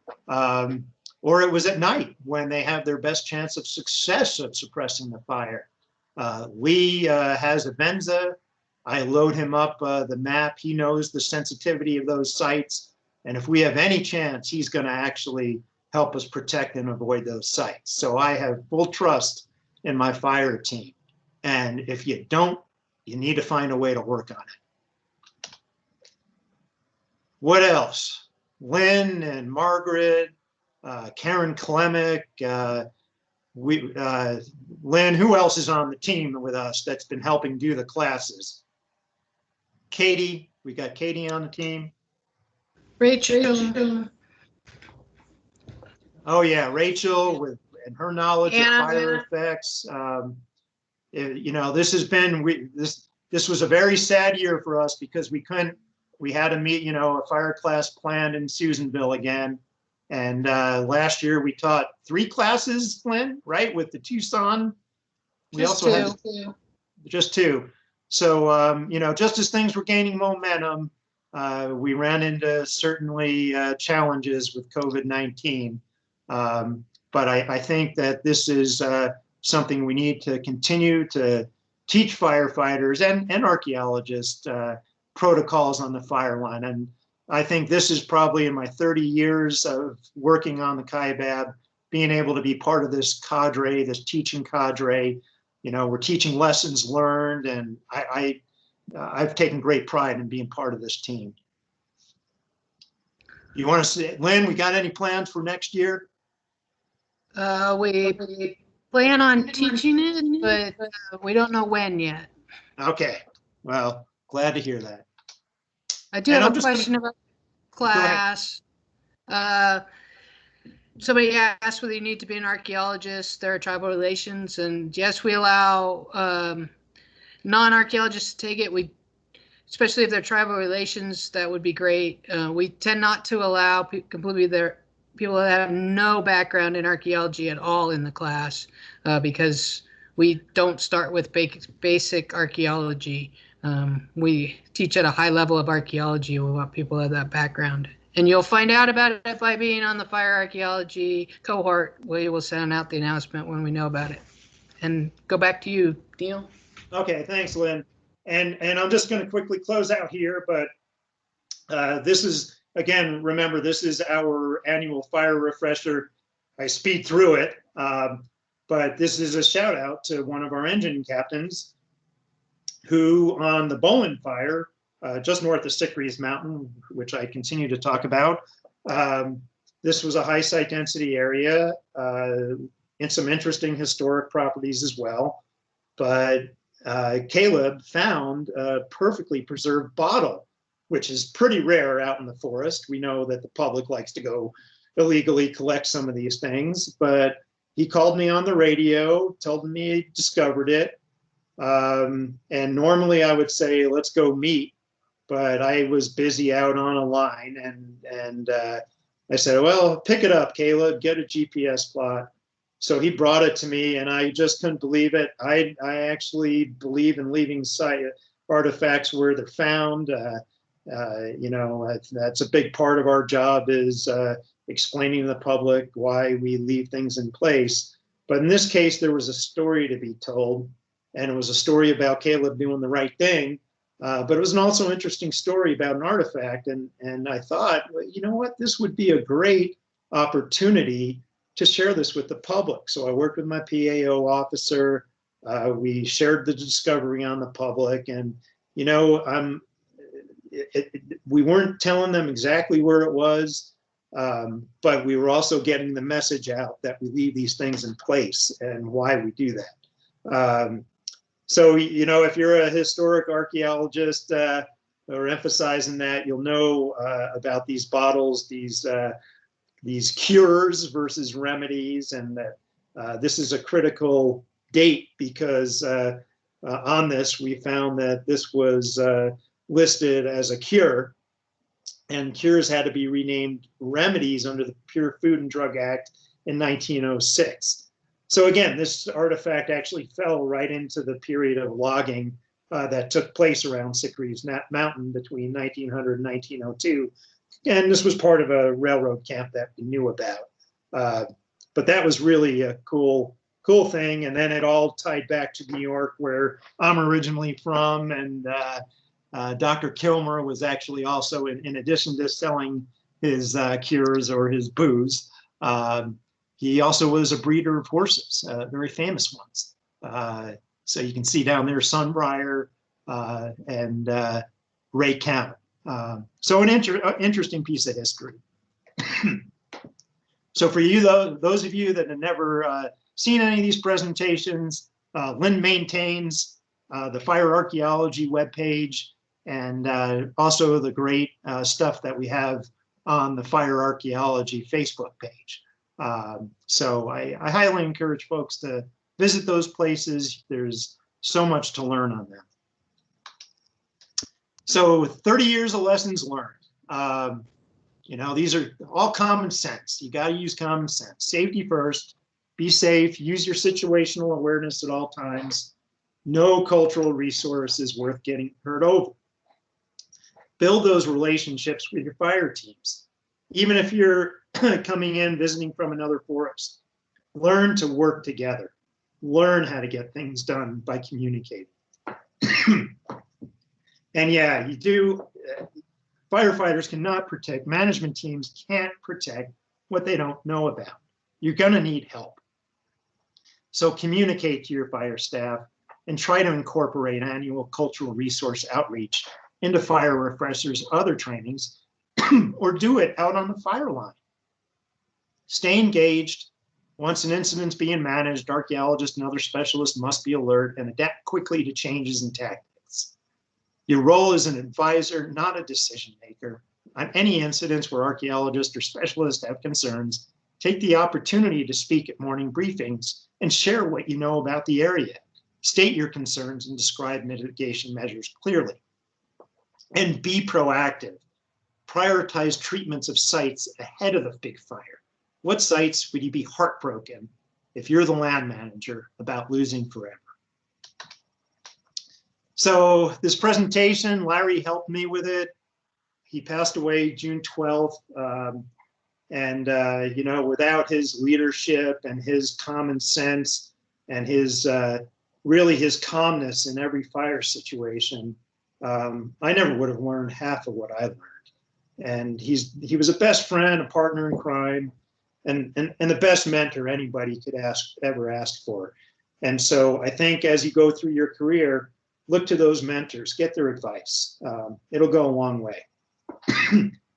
or it was at night when they have their best chance of success of suppressing the fire. Lee has a Venza. I load him up the map. He knows the sensitivity of those sites. And if we have any chance, he's going to actually help us protect and avoid those sites. So I have full trust in my fire team. And if you don't, you need to find a way to work on it. What else? Lynn and Margaret, Karen Klemick, Lynn, who else is on the team with us that's been helping do the classes? Katie, we got Katie on the team. Rachel. Oh yeah, Rachel and her knowledge of fire effects. You know, this has been, this was a very sad year for us because we had to meet, you know, a fire class planned in Susanville again. And last year we taught 3 classes, Lynn, right? With the Tucson. We just also had two. Just 2. So, you know, just as things were gaining momentum, we ran into certainly challenges with COVID-19. But I think that this is something we need to continue to teach firefighters and archaeologists protocols on the fire line. And I think this is probably in my 30 years of working on the Kiabab, being able to be part of this cadre, this teaching cadre. You know, we're teaching lessons learned, and I've taken great pride in being part of this team. You want to say, Lynn, we got any plans for next year? We plan on teaching it, but we don't know when yet. Okay, well, glad to hear that. I do have a question about class. Somebody asked whether you need to be an archaeologist. There are tribal relations, and yes, we allow non-archaeologists to take it. Especially if they're tribal relations, that would be great. We tend not to allow people that have no background in archaeology at all in the class because we don't start with basic archaeology. We teach at a high level of archaeology. We want people to have that background. And you'll find out about it by being on the fire archaeology cohort. We will send out the announcement when we know about it. And go back to you, Neil. Okay, thanks, Lynn. And I'm just going to quickly close out here, but this is, again, remember, this is our annual fire refresher. I speed through it, but this is a shout out to one of our engine captains who on the Bowen fire, just north of Sickaries Mountain, which I continue to talk about. This was a high site density area and some interesting historic properties as well. But Caleb found a perfectly preserved bottle, which is pretty rare out in the forest. We know that the public likes to go illegally collect some of these things, but he called me on the radio, told me he discovered it. And normally I would say, let's go meet, but I was busy out on a line and I said, well, pick it up, Caleb, get a GPS plot. So he brought it to me and I just couldn't believe it. I actually believe in leaving site artifacts where they're found. You know, that's a big part of our job is explaining to the public why we leave things in place. But in this case, there was a story to be told, and it was a story about Caleb doing the right thing. But it was an also interesting story about an artifact. And I thought, well, you know what, this would be a great opportunity to share this with the public. So I worked with my PAO officer. We shared the discovery on the public, and you know, we weren't telling them exactly where it was, but we were also getting the message out that we leave these things in place and why we do that. So, you know, if you're a historic archaeologist or emphasizing that, you'll know about these bottles, these cures versus remedies, and that this is a critical date because on this we found that this was listed as a cure, and cures had to be renamed remedies under the Pure Food and Drug Act in 1906. So again, this artifact actually fell right into the period of logging that took place around Sickaries Mountain between 1900 and 1902. And this was part of a railroad camp that we knew about. But that was really a cool cool thing. And then it all tied back to New York, where I'm originally from. And Dr. Kilmer was actually also, in addition to selling his cures or his booze, he also was a breeder of horses, very famous ones. So you can see down there Sunbriar and Ray Count. So an interesting piece of history. So for you, those of you that have never seen any of these presentations, Lynn maintains the Fire Archaeology webpage, and also the great stuff that we have on the Fire Archaeology Facebook page. So I highly encourage folks to visit those places. There's so much to learn on them. So 30 years of lessons learned. You know, these are all common sense. You got to use common sense. Safety first, be safe, use your situational awareness at all times. No cultural resource is worth getting hurt over. Build those relationships with your fire teams. Even if you're coming in, visiting from another forest, learn to work together. Learn how to get things done by communicating. And yeah, you do, firefighters cannot protect, management teams can't protect what they don't know about. You're gonna need help. So communicate to your fire staff and try to incorporate annual cultural resource outreach into fire refreshers, other trainings, or do it out on the fire line. Stay engaged. Once an incident's being managed, archaeologists and other specialists must be alert and adapt quickly to changes in tactics. Your role as an advisor, not a decision maker. On any incidents where archaeologists or specialists have concerns, take the opportunity to speak at morning briefings and share what you know about the area. State your concerns and describe mitigation measures clearly. And be proactive. Prioritize treatments of sites ahead of the big fire. What sites would you be heartbroken if you're the land manager about losing forever? So this presentation, Larry helped me with it. He passed away June 12th. You know, without his leadership and his common sense and his really his calmness in every fire situation, I never would have learned half of what I learned. And he was a best friend, a partner in crime, and the best mentor anybody could ever ask for. And so I think as you go through your career, look to those mentors, get their advice. It'll go a long way.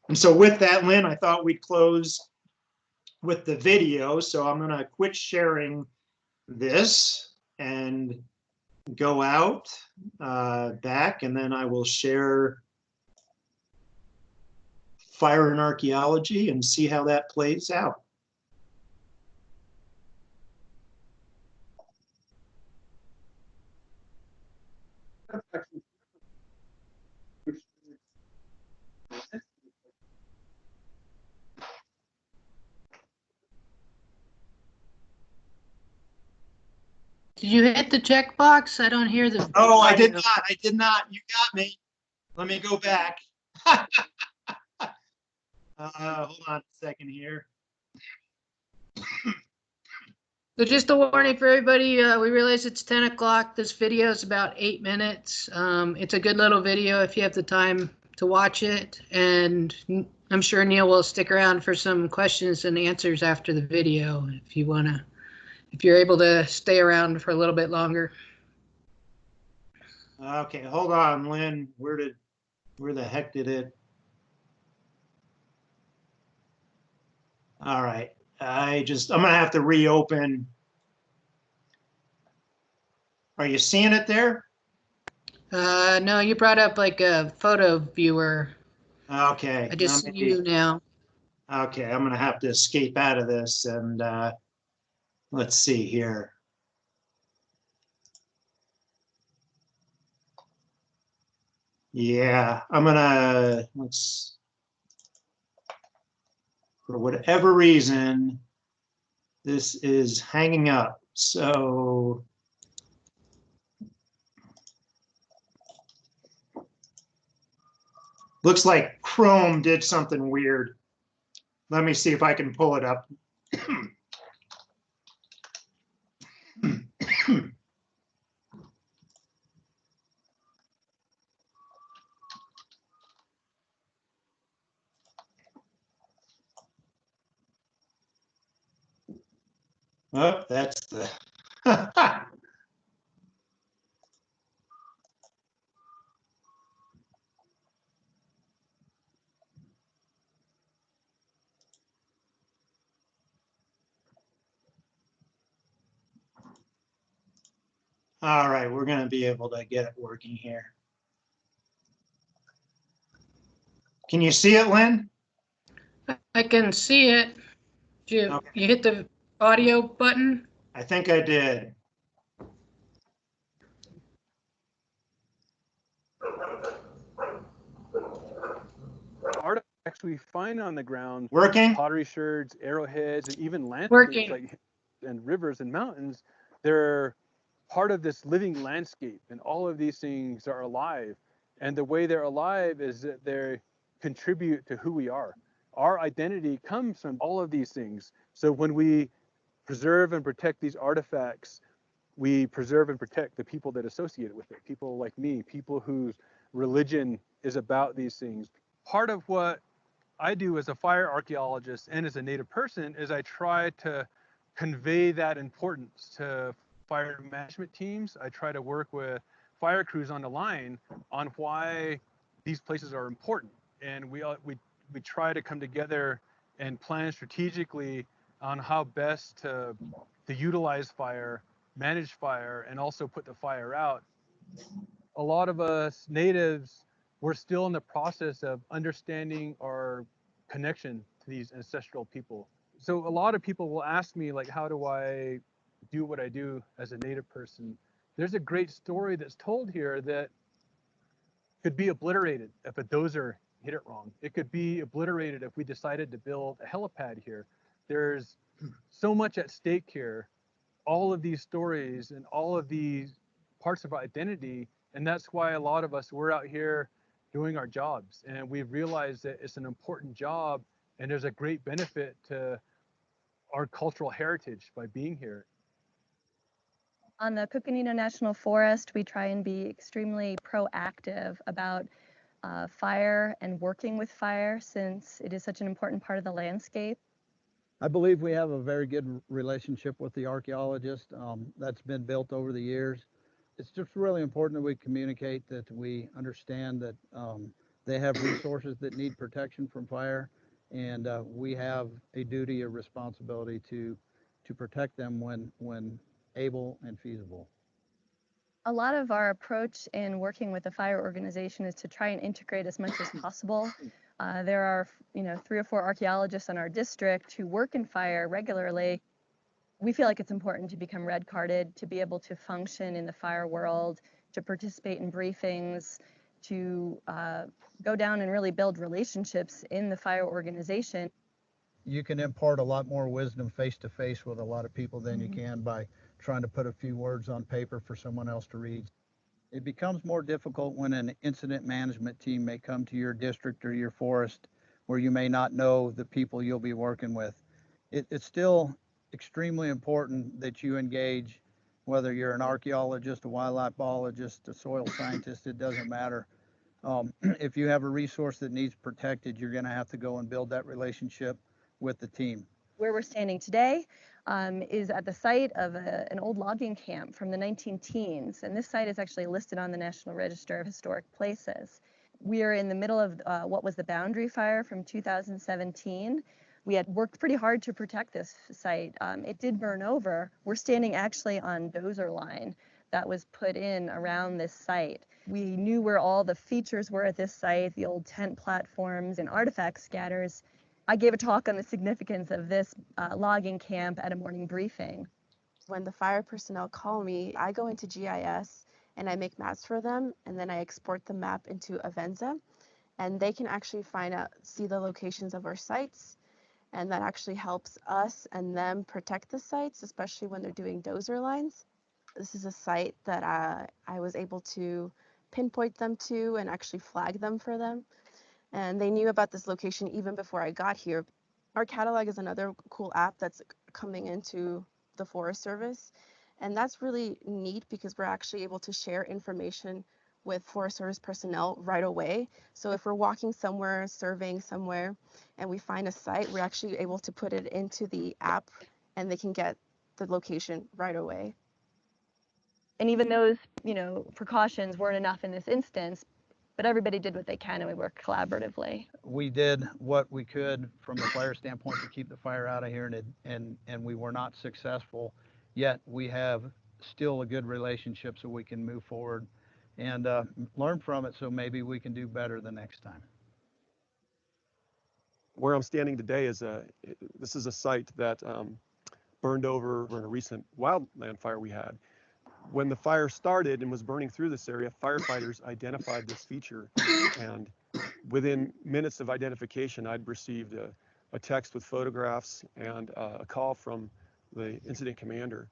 And so with that, Lynn, I thought we'd close with the video. So I'm gonna quit sharing this and go out back, and then I will share Fire and Archaeology and see how that plays out. Did you hit the checkbox? I don't hear the. Oh, I did not. I did not. You got me. Let me go back. Hold on a second here. So just a warning for everybody, we realize it's 10 o'clock. This video is about 8 minutes. It's a good little video if you have the time to watch it. And I'm sure Neil will stick around for some questions and answers after the video if you want to, if you're able to stay around for a little bit longer. Okay, hold on, Lynn. Where the heck did it? All right. I'm gonna have to reopen. Are you seeing it there? No, you brought up like a photo viewer. Okay. I just see you now. Okay, I'm gonna have to escape out of this and let's see here. Yeah, for whatever reason, this is hanging up. So looks like Chrome did something weird. Let me see if I can pull it up. Oh, that's the. All right, we're going to be able to get it working here. Can you see it, Lynn? I can see it. You hit the audio button? I think I did. Artifacts we find on the ground, Working? pottery sherds, arrowheads, and even landscapes Working. and rivers and mountains, they're part of this living landscape, and all of these things are alive. And the way they're alive is that they contribute to who we are. Our identity comes from all of these things. So when we preserve and protect these artifacts, we preserve and protect the people that associate with it, people like me, people whose religion is about these things. Part of what I do as a fire archaeologist and as a Native person is I try to convey that importance to fire management teams. I try to work with fire crews on the line on why these places are important. And we try to come together and plan strategically on how best to utilize fire, manage fire, and also put the fire out. A lot of us natives, we're still in the process of understanding our connection to these ancestral people. So a lot of people will ask me, like, how do I do what I do as a native person? There's a great story that's told here that could be obliterated if a dozer hit it wrong. It could be obliterated if we decided to build a helipad here. There's so much at stake here. All of these stories and all of these parts of our identity. And that's why a lot of us, we're out here doing our jobs. And we've realized that it's an important job and there's a great benefit to our cultural heritage by being here. On the Coconino National Forest, we try and be extremely proactive about fire and working with fire, since it is such an important part of the landscape. I believe we have a very good relationship with the archaeologist that's been built over the years. It's just really important that we communicate, that we understand that they have resources that need protection from fire, and we have a duty or responsibility to protect them when able and feasible. A lot of our approach in working with the fire organization is to try and integrate as much as possible. There are, 3 or 4 archaeologists in our district who work in fire regularly. We feel like it's important to become red carded, to be able to function in the fire world, to participate in briefings, to go down and really build relationships in the fire organization. You can impart a lot more wisdom face to face with a lot of people than you can by trying to put a few words on paper for someone else to read. It becomes more difficult when an incident management team may come to your district or your forest where you may not know the people you'll be working with. It's still extremely important that you engage, whether you're an archaeologist, a wildlife biologist, a soil scientist, it doesn't matter. If you have a resource that needs protected, you're going to have to go and build that relationship with the team. Where we're standing today is at the site of an old logging camp from the 19-teens, and this site is actually listed on the National Register of Historic Places. We are in the middle of what was the Boundary Fire from 2017. We had worked pretty hard to protect this site. It did burn over. We're standing actually on dozer line that was put in around this site. We knew where all the features were at this site, the old tent platforms and artifact scatters. I gave a talk on the significance of this logging camp at a morning briefing. When the fire personnel call me, I go into GIS and I make maps for them, and then I export the map into Avenza, and they can actually see the locations of our sites, and that actually helps us and them protect the sites, especially when they're doing dozer lines. This is a site that I was able to pinpoint them to and actually flag them for them. And they knew about this location even before I got here. Our catalog is another cool app that's coming into the Forest Service. And that's really neat because we're actually able to share information with Forest Service personnel right away. So if we're walking somewhere, surveying somewhere, and we find a site, we're actually able to put it into the app and they can get the location right away. And even those, precautions weren't enough in this instance, but everybody did what they can and we worked collaboratively. We did what we could from the fire standpoint to keep the fire out of here, and we were not successful. Yet we have still a good relationship, so we can move forward and learn from it, so maybe we can do better the next time. Where I'm standing today is this is a site that burned over in a recent wildland fire we had. When the fire started and was burning through this area, firefighters identified this feature, and within minutes of identification, I'd received a text with photographs and a call from the incident commander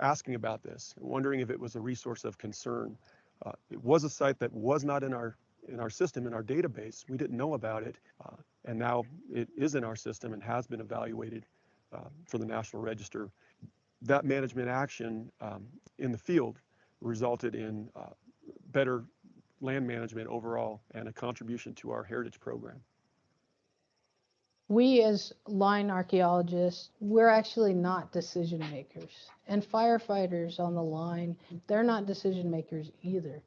asking about this, wondering if it was a resource of concern. It was a site that was not in our system, in our database. We didn't know about it, and now it is in our system and has been evaluated for the National Register. That management action in the field resulted in better land management overall and a contribution to our heritage program. We as line archaeologists, we're actually not decision makers. And firefighters on the line, they're not decision makers either.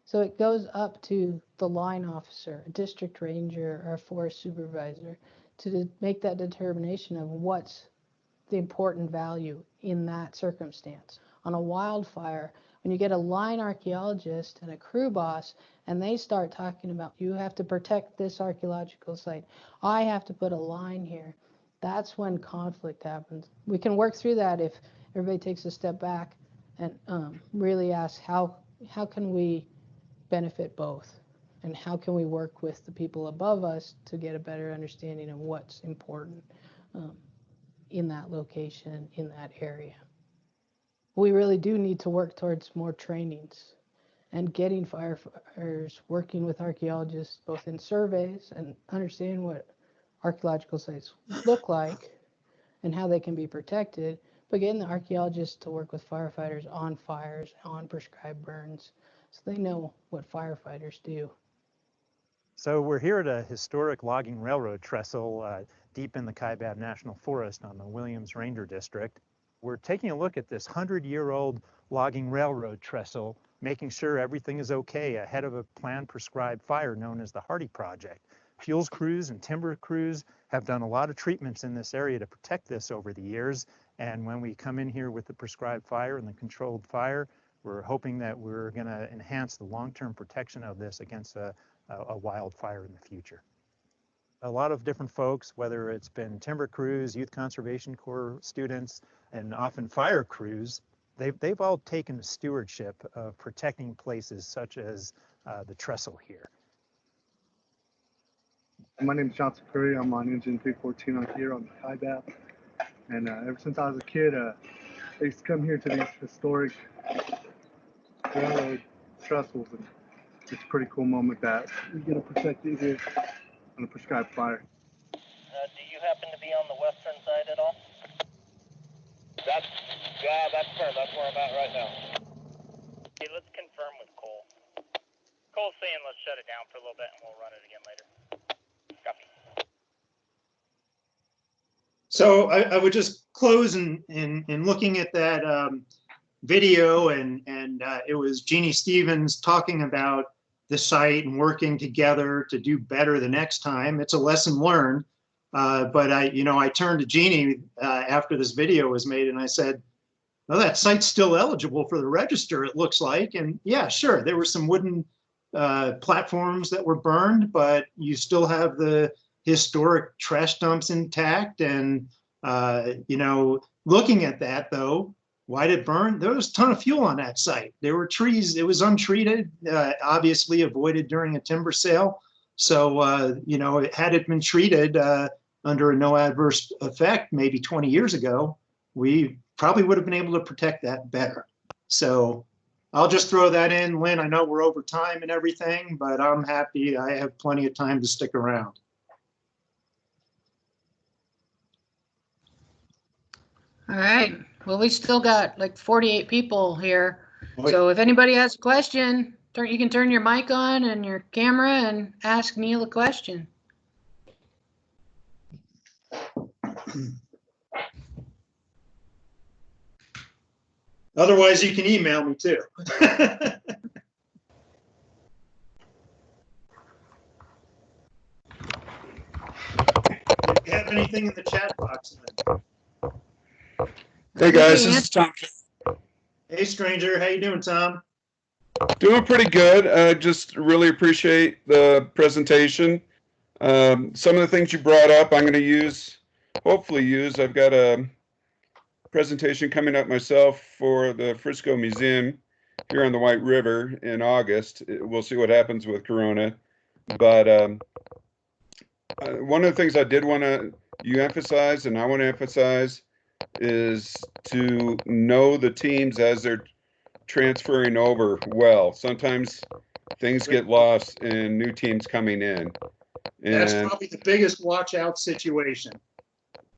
So it goes up to the line officer, a district ranger, or a forest supervisor to make that determination of what's the important value in that circumstance. On a wildfire, when you get a line archaeologist and a crew boss and they start talking about, you have to protect this archaeological site, I have to put a line here, that's when conflict happens. We can work through that if everybody takes a step back and really ask how can we benefit both, and how can we work with the people above us to get a better understanding of what's important in that location, in that area. We really do need to work towards more trainings and getting firefighters working with archaeologists both in surveys and understanding what archaeological sites look like and how they can be protected, but getting the archaeologists to work with firefighters on fires, on prescribed burns, so they know what firefighters do. So we're here at a historic logging railroad trestle deep in the Kiabab National Forest on the Williams Ranger District. We're taking a look at this 100-year-old logging railroad trestle, making sure everything is okay ahead of a planned prescribed fire known as the Hardy Project. Fuels crews and timber crews have done a lot of treatments in this area to protect this over the years, and when we come in here with the prescribed fire and the controlled fire, we're hoping that we're going to enhance the long-term protection of this against a wildfire in the future. A lot of different folks, whether it's been timber crews, Youth Conservation Corps students, and often fire crews, they've all taken the stewardship of protecting places such as the trestle here. My name is Johnson Curry. I'm on Engine 314 on here on the Kiabab. And ever since I was a kid, I used to come here to these historic railroad trestles, and it's a pretty cool moment that we get to protect it here on a prescribed fire. Do you happen to be on the western side at all? That's correct. That's where I'm at right now. Okay, let's confirm with Cole. Cole's saying let's shut it down for a little bit and we'll run it again later. Copy. So I would just close in looking at that video, and it was Jeannie Stevens talking about the site and working together to do better the next time. It's a lesson learned, but I turned to Jeannie after this video was made and I said, "Oh, that site's still eligible for the register, it looks like." And yeah, sure, there were some wooden platforms that were burned, but you still have the historic trash dumps intact. And looking at that though, why did it burn? There was a ton of fuel on that site. There were trees. It was untreated, obviously avoided during a timber sale. So, had it been treated under a no adverse effect maybe 20 years ago, we probably would have been able to protect that better. So I'll just throw that in. Lynn, I know we're over time and everything, but I'm happy. I have plenty of time to stick around. All right. Well, we still got like 48 people here. So if anybody has a question, you can turn your mic on and your camera and ask Neil a question. Otherwise, you can email me too. Do you have anything in the chat box? Hey guys, this is Tom. Hey stranger, how you doing, Tom? Doing pretty good. Just really appreciate the presentation. Some of the things you brought up, I'm going to hopefully use. I've got a presentation coming up myself for the Frisco Museum here on the White River in August. We'll see what happens with Corona. But one of the things I did want to emphasize, and I want to emphasize, is to know the teams as they're transferring over well. Sometimes things get lost in new teams coming in. That's probably the biggest watch out situation.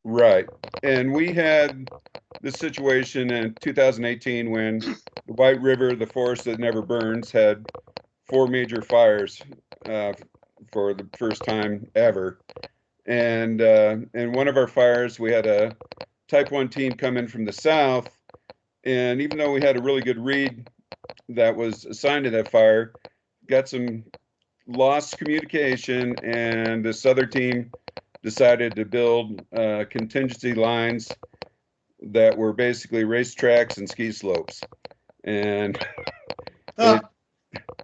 Right. And we had this situation in 2018 when the White River, the forest that never burns, had 4 major fires for the first time ever. And in one of our fires, we had a Type 1 team come in from the south. And even though we had a really good read that was assigned to that fire, got some lost communication, and this other team decided to build contingency lines that were basically racetracks and ski slopes. And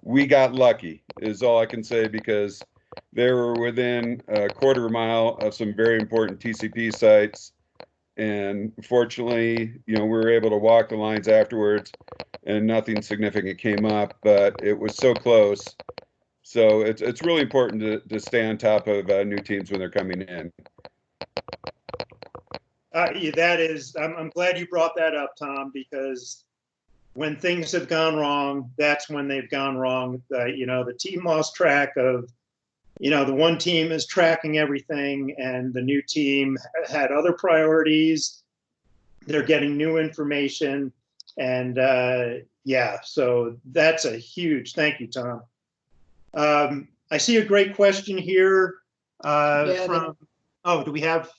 we got lucky, is all I can say, because they were within a quarter mile of some very important TCP sites. And fortunately, we were able to walk the lines afterwards and nothing significant came up, but it was so close. So it's really important to stay on top of new teams when they're coming in. That is, I'm glad you brought that up, Tom, because when things have gone wrong, that's when they've gone wrong. The team lost track of, the one team is tracking everything and the new team had other priorities. They're getting new information. And so that's a huge, thank you, Tom. I see a great question here do we have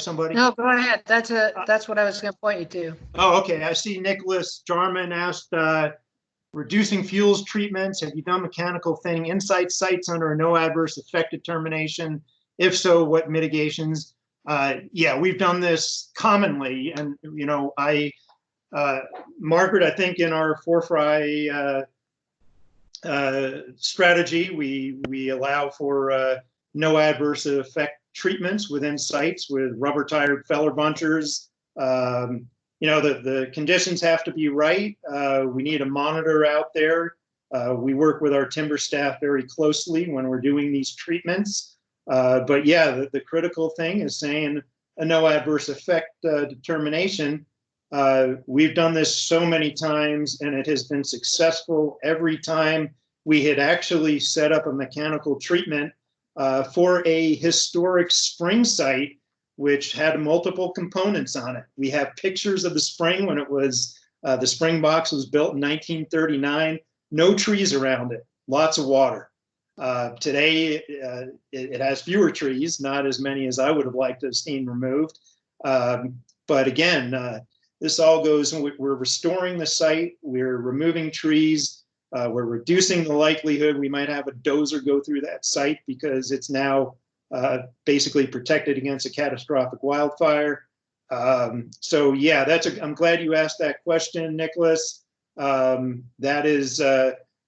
somebody? No, go ahead. That's what I was going to point you to. Oh, okay. I see Nicholas Jarman asked, reducing fuels treatments. Have you done mechanical thinning inside sites under a no adverse effect determination? If so, what mitigations? We've done this commonly. And, Margaret, I think in our fry strategy, we allow for no adverse effect treatments within sites with rubber tired feller bunchers. The conditions have to be right. We need a monitor out there. We work with our timber staff very closely when we're doing these treatments. The critical thing is saying a no adverse effect determination. We've done this so many times and it has been successful every time. We had actually set up a mechanical treatment for a historic spring site which had multiple components on it. We have pictures of the spring when it was, the spring box was built in 1939, no trees around it, lots of water. Today, it has fewer trees, not as many as I would have liked to have seen removed. But again, this all goes, we're restoring the site, we're removing trees, we're reducing the likelihood we might have a dozer go through that site because it's now basically protected against a catastrophic wildfire. I'm glad you asked that question, Nicholas. That is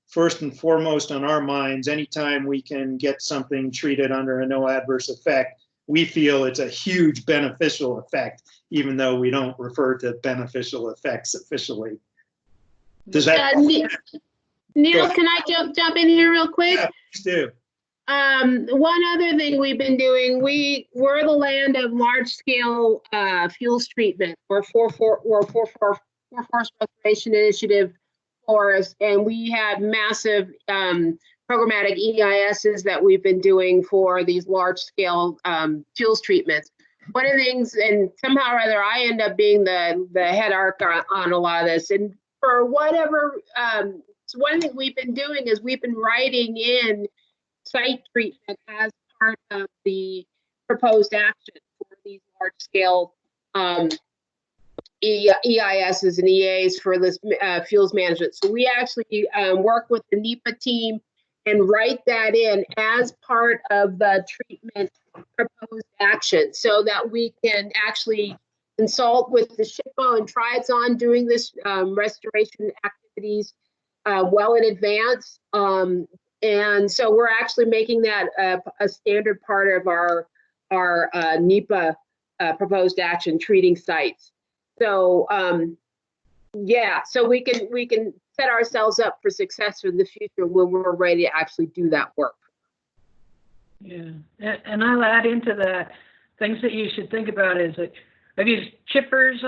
first and foremost on our minds. Anytime we can get something treated under a no adverse effect, we feel it's a huge beneficial effect, even though we don't refer to beneficial effects officially. Does that? Neil, can I jump in here real quick? Yeah, please do. One other thing we've been doing, we're the land of large scale fuels treatment. We're forest restoration initiative forests, and we have massive programmatic EISs that we've been doing for these large scale fuels treatments. One of the things, and somehow or other, I end up being the head arc on a lot of this, and for whatever, so one thing we've been doing is we've been writing in site treatment as part of the proposed action for these large scale EISs and EAs for this fuels management. So we actually work with the NEPA team and write that in as part of the treatment proposed action, so that we can actually consult with the SHPO and try it's on doing this restoration activities well in advance. And so we're actually making that a standard part of our NEPA proposed action treating sites. So yeah, so we can set ourselves up for success in the future when we're ready to actually do that work. Yeah, and I'll add into that things that you should think about is that I've used chippers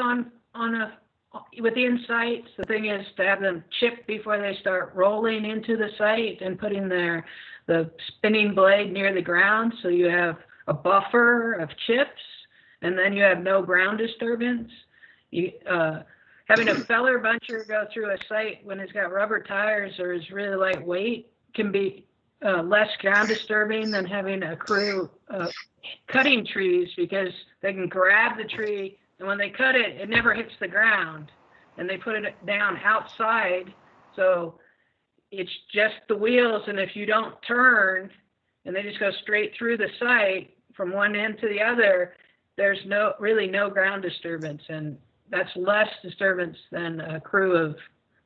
within sites. The thing is to have them chip before they start rolling into the site and putting the spinning blade near the ground, so you have a buffer of chips, and then you have no ground disturbance. Having a feller buncher go through a site when it's got rubber tires or is really lightweight can be less ground disturbing than having a crew cutting trees, because they can grab the tree, and when they cut it, it never hits the ground, and they put it down outside, so it's just the wheels, and if you don't turn and they just go straight through the site from one end to the other, there's really no ground disturbance, and that's less disturbance than a crew of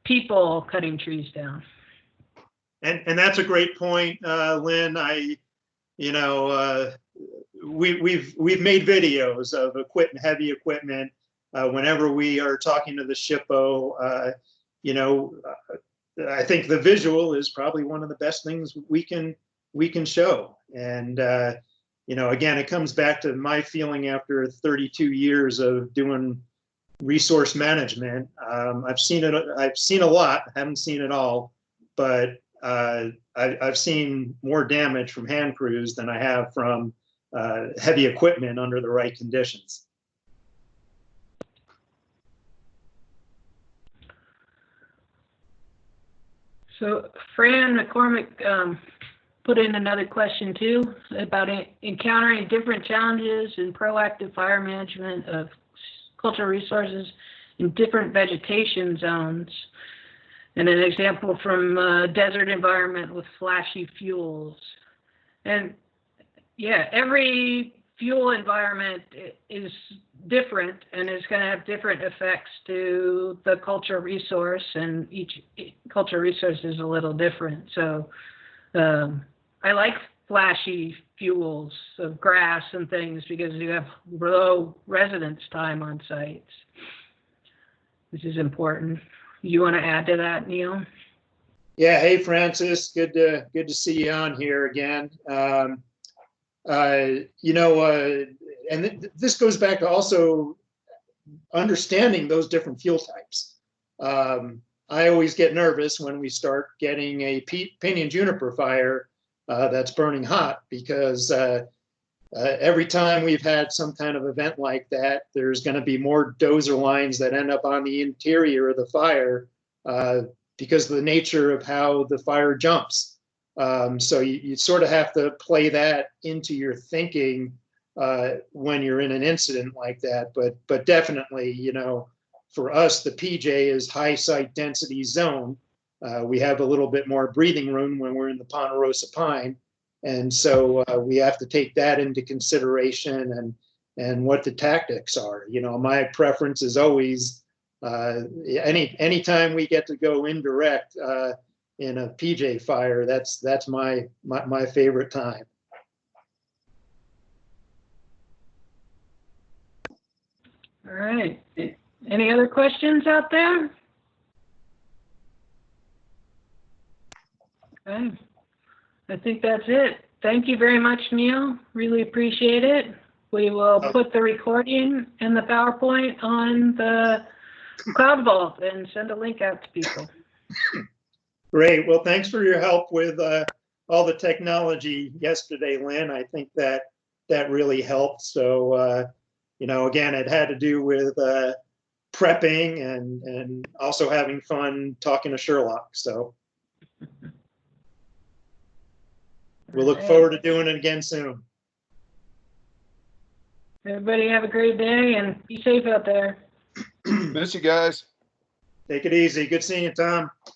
people cutting trees down. And that's a great point, Lynn. We've made videos of heavy equipment. Whenever we are talking to the SHPO, I think the visual is probably one of the best things we can show. And again, it comes back to my feeling after 32 years of doing resource management. I've seen a lot, haven't seen it all, but I've seen more damage from hand crews than I have from heavy equipment under the right conditions. So Fran McCormick put in another question too about encountering different challenges in proactive fire management of cultural resources in different vegetation zones. And an example from a desert environment with flashy fuels. And yeah, every fuel environment is different and is going to have different effects to the cultural resource, and each cultural resource is a little different. So I like flashy fuels of grass and things because you have low residence time on sites, which is important. You want to add to that, Neil? Yeah. Hey, Francis. Good to see you on here again. And this goes back to also understanding those different fuel types. I always get nervous when we start getting a pinion juniper fire that's burning hot, because every time we've had some kind of event like that, there's going to be more dozer lines that end up on the interior of the fire because of the nature of how the fire jumps. So you sort of have to play that into your thinking when you're in an incident like that. But definitely, for us, the PJ is high site density zone. We have a little bit more breathing room when we're in the Ponderosa Pine. And so we have to take that into consideration and what the tactics are. My preference is always anytime we get to go indirect in a PJ fire, that's my favorite time. All right. Any other questions out there? Okay. I think that's it. Thank you very much, Neil. Really appreciate it. We will put the recording and the PowerPoint on the Cloud Vault and send a link out to people. Great. Well, thanks for your help with all the technology yesterday, Lynn. I think that really helped. So, again, it had to do with prepping and also having fun talking to Sherlock. So we'll look forward to doing it again soon. Everybody have a great day and be safe out there. Miss you guys. Take it easy. Good seeing you, Tom.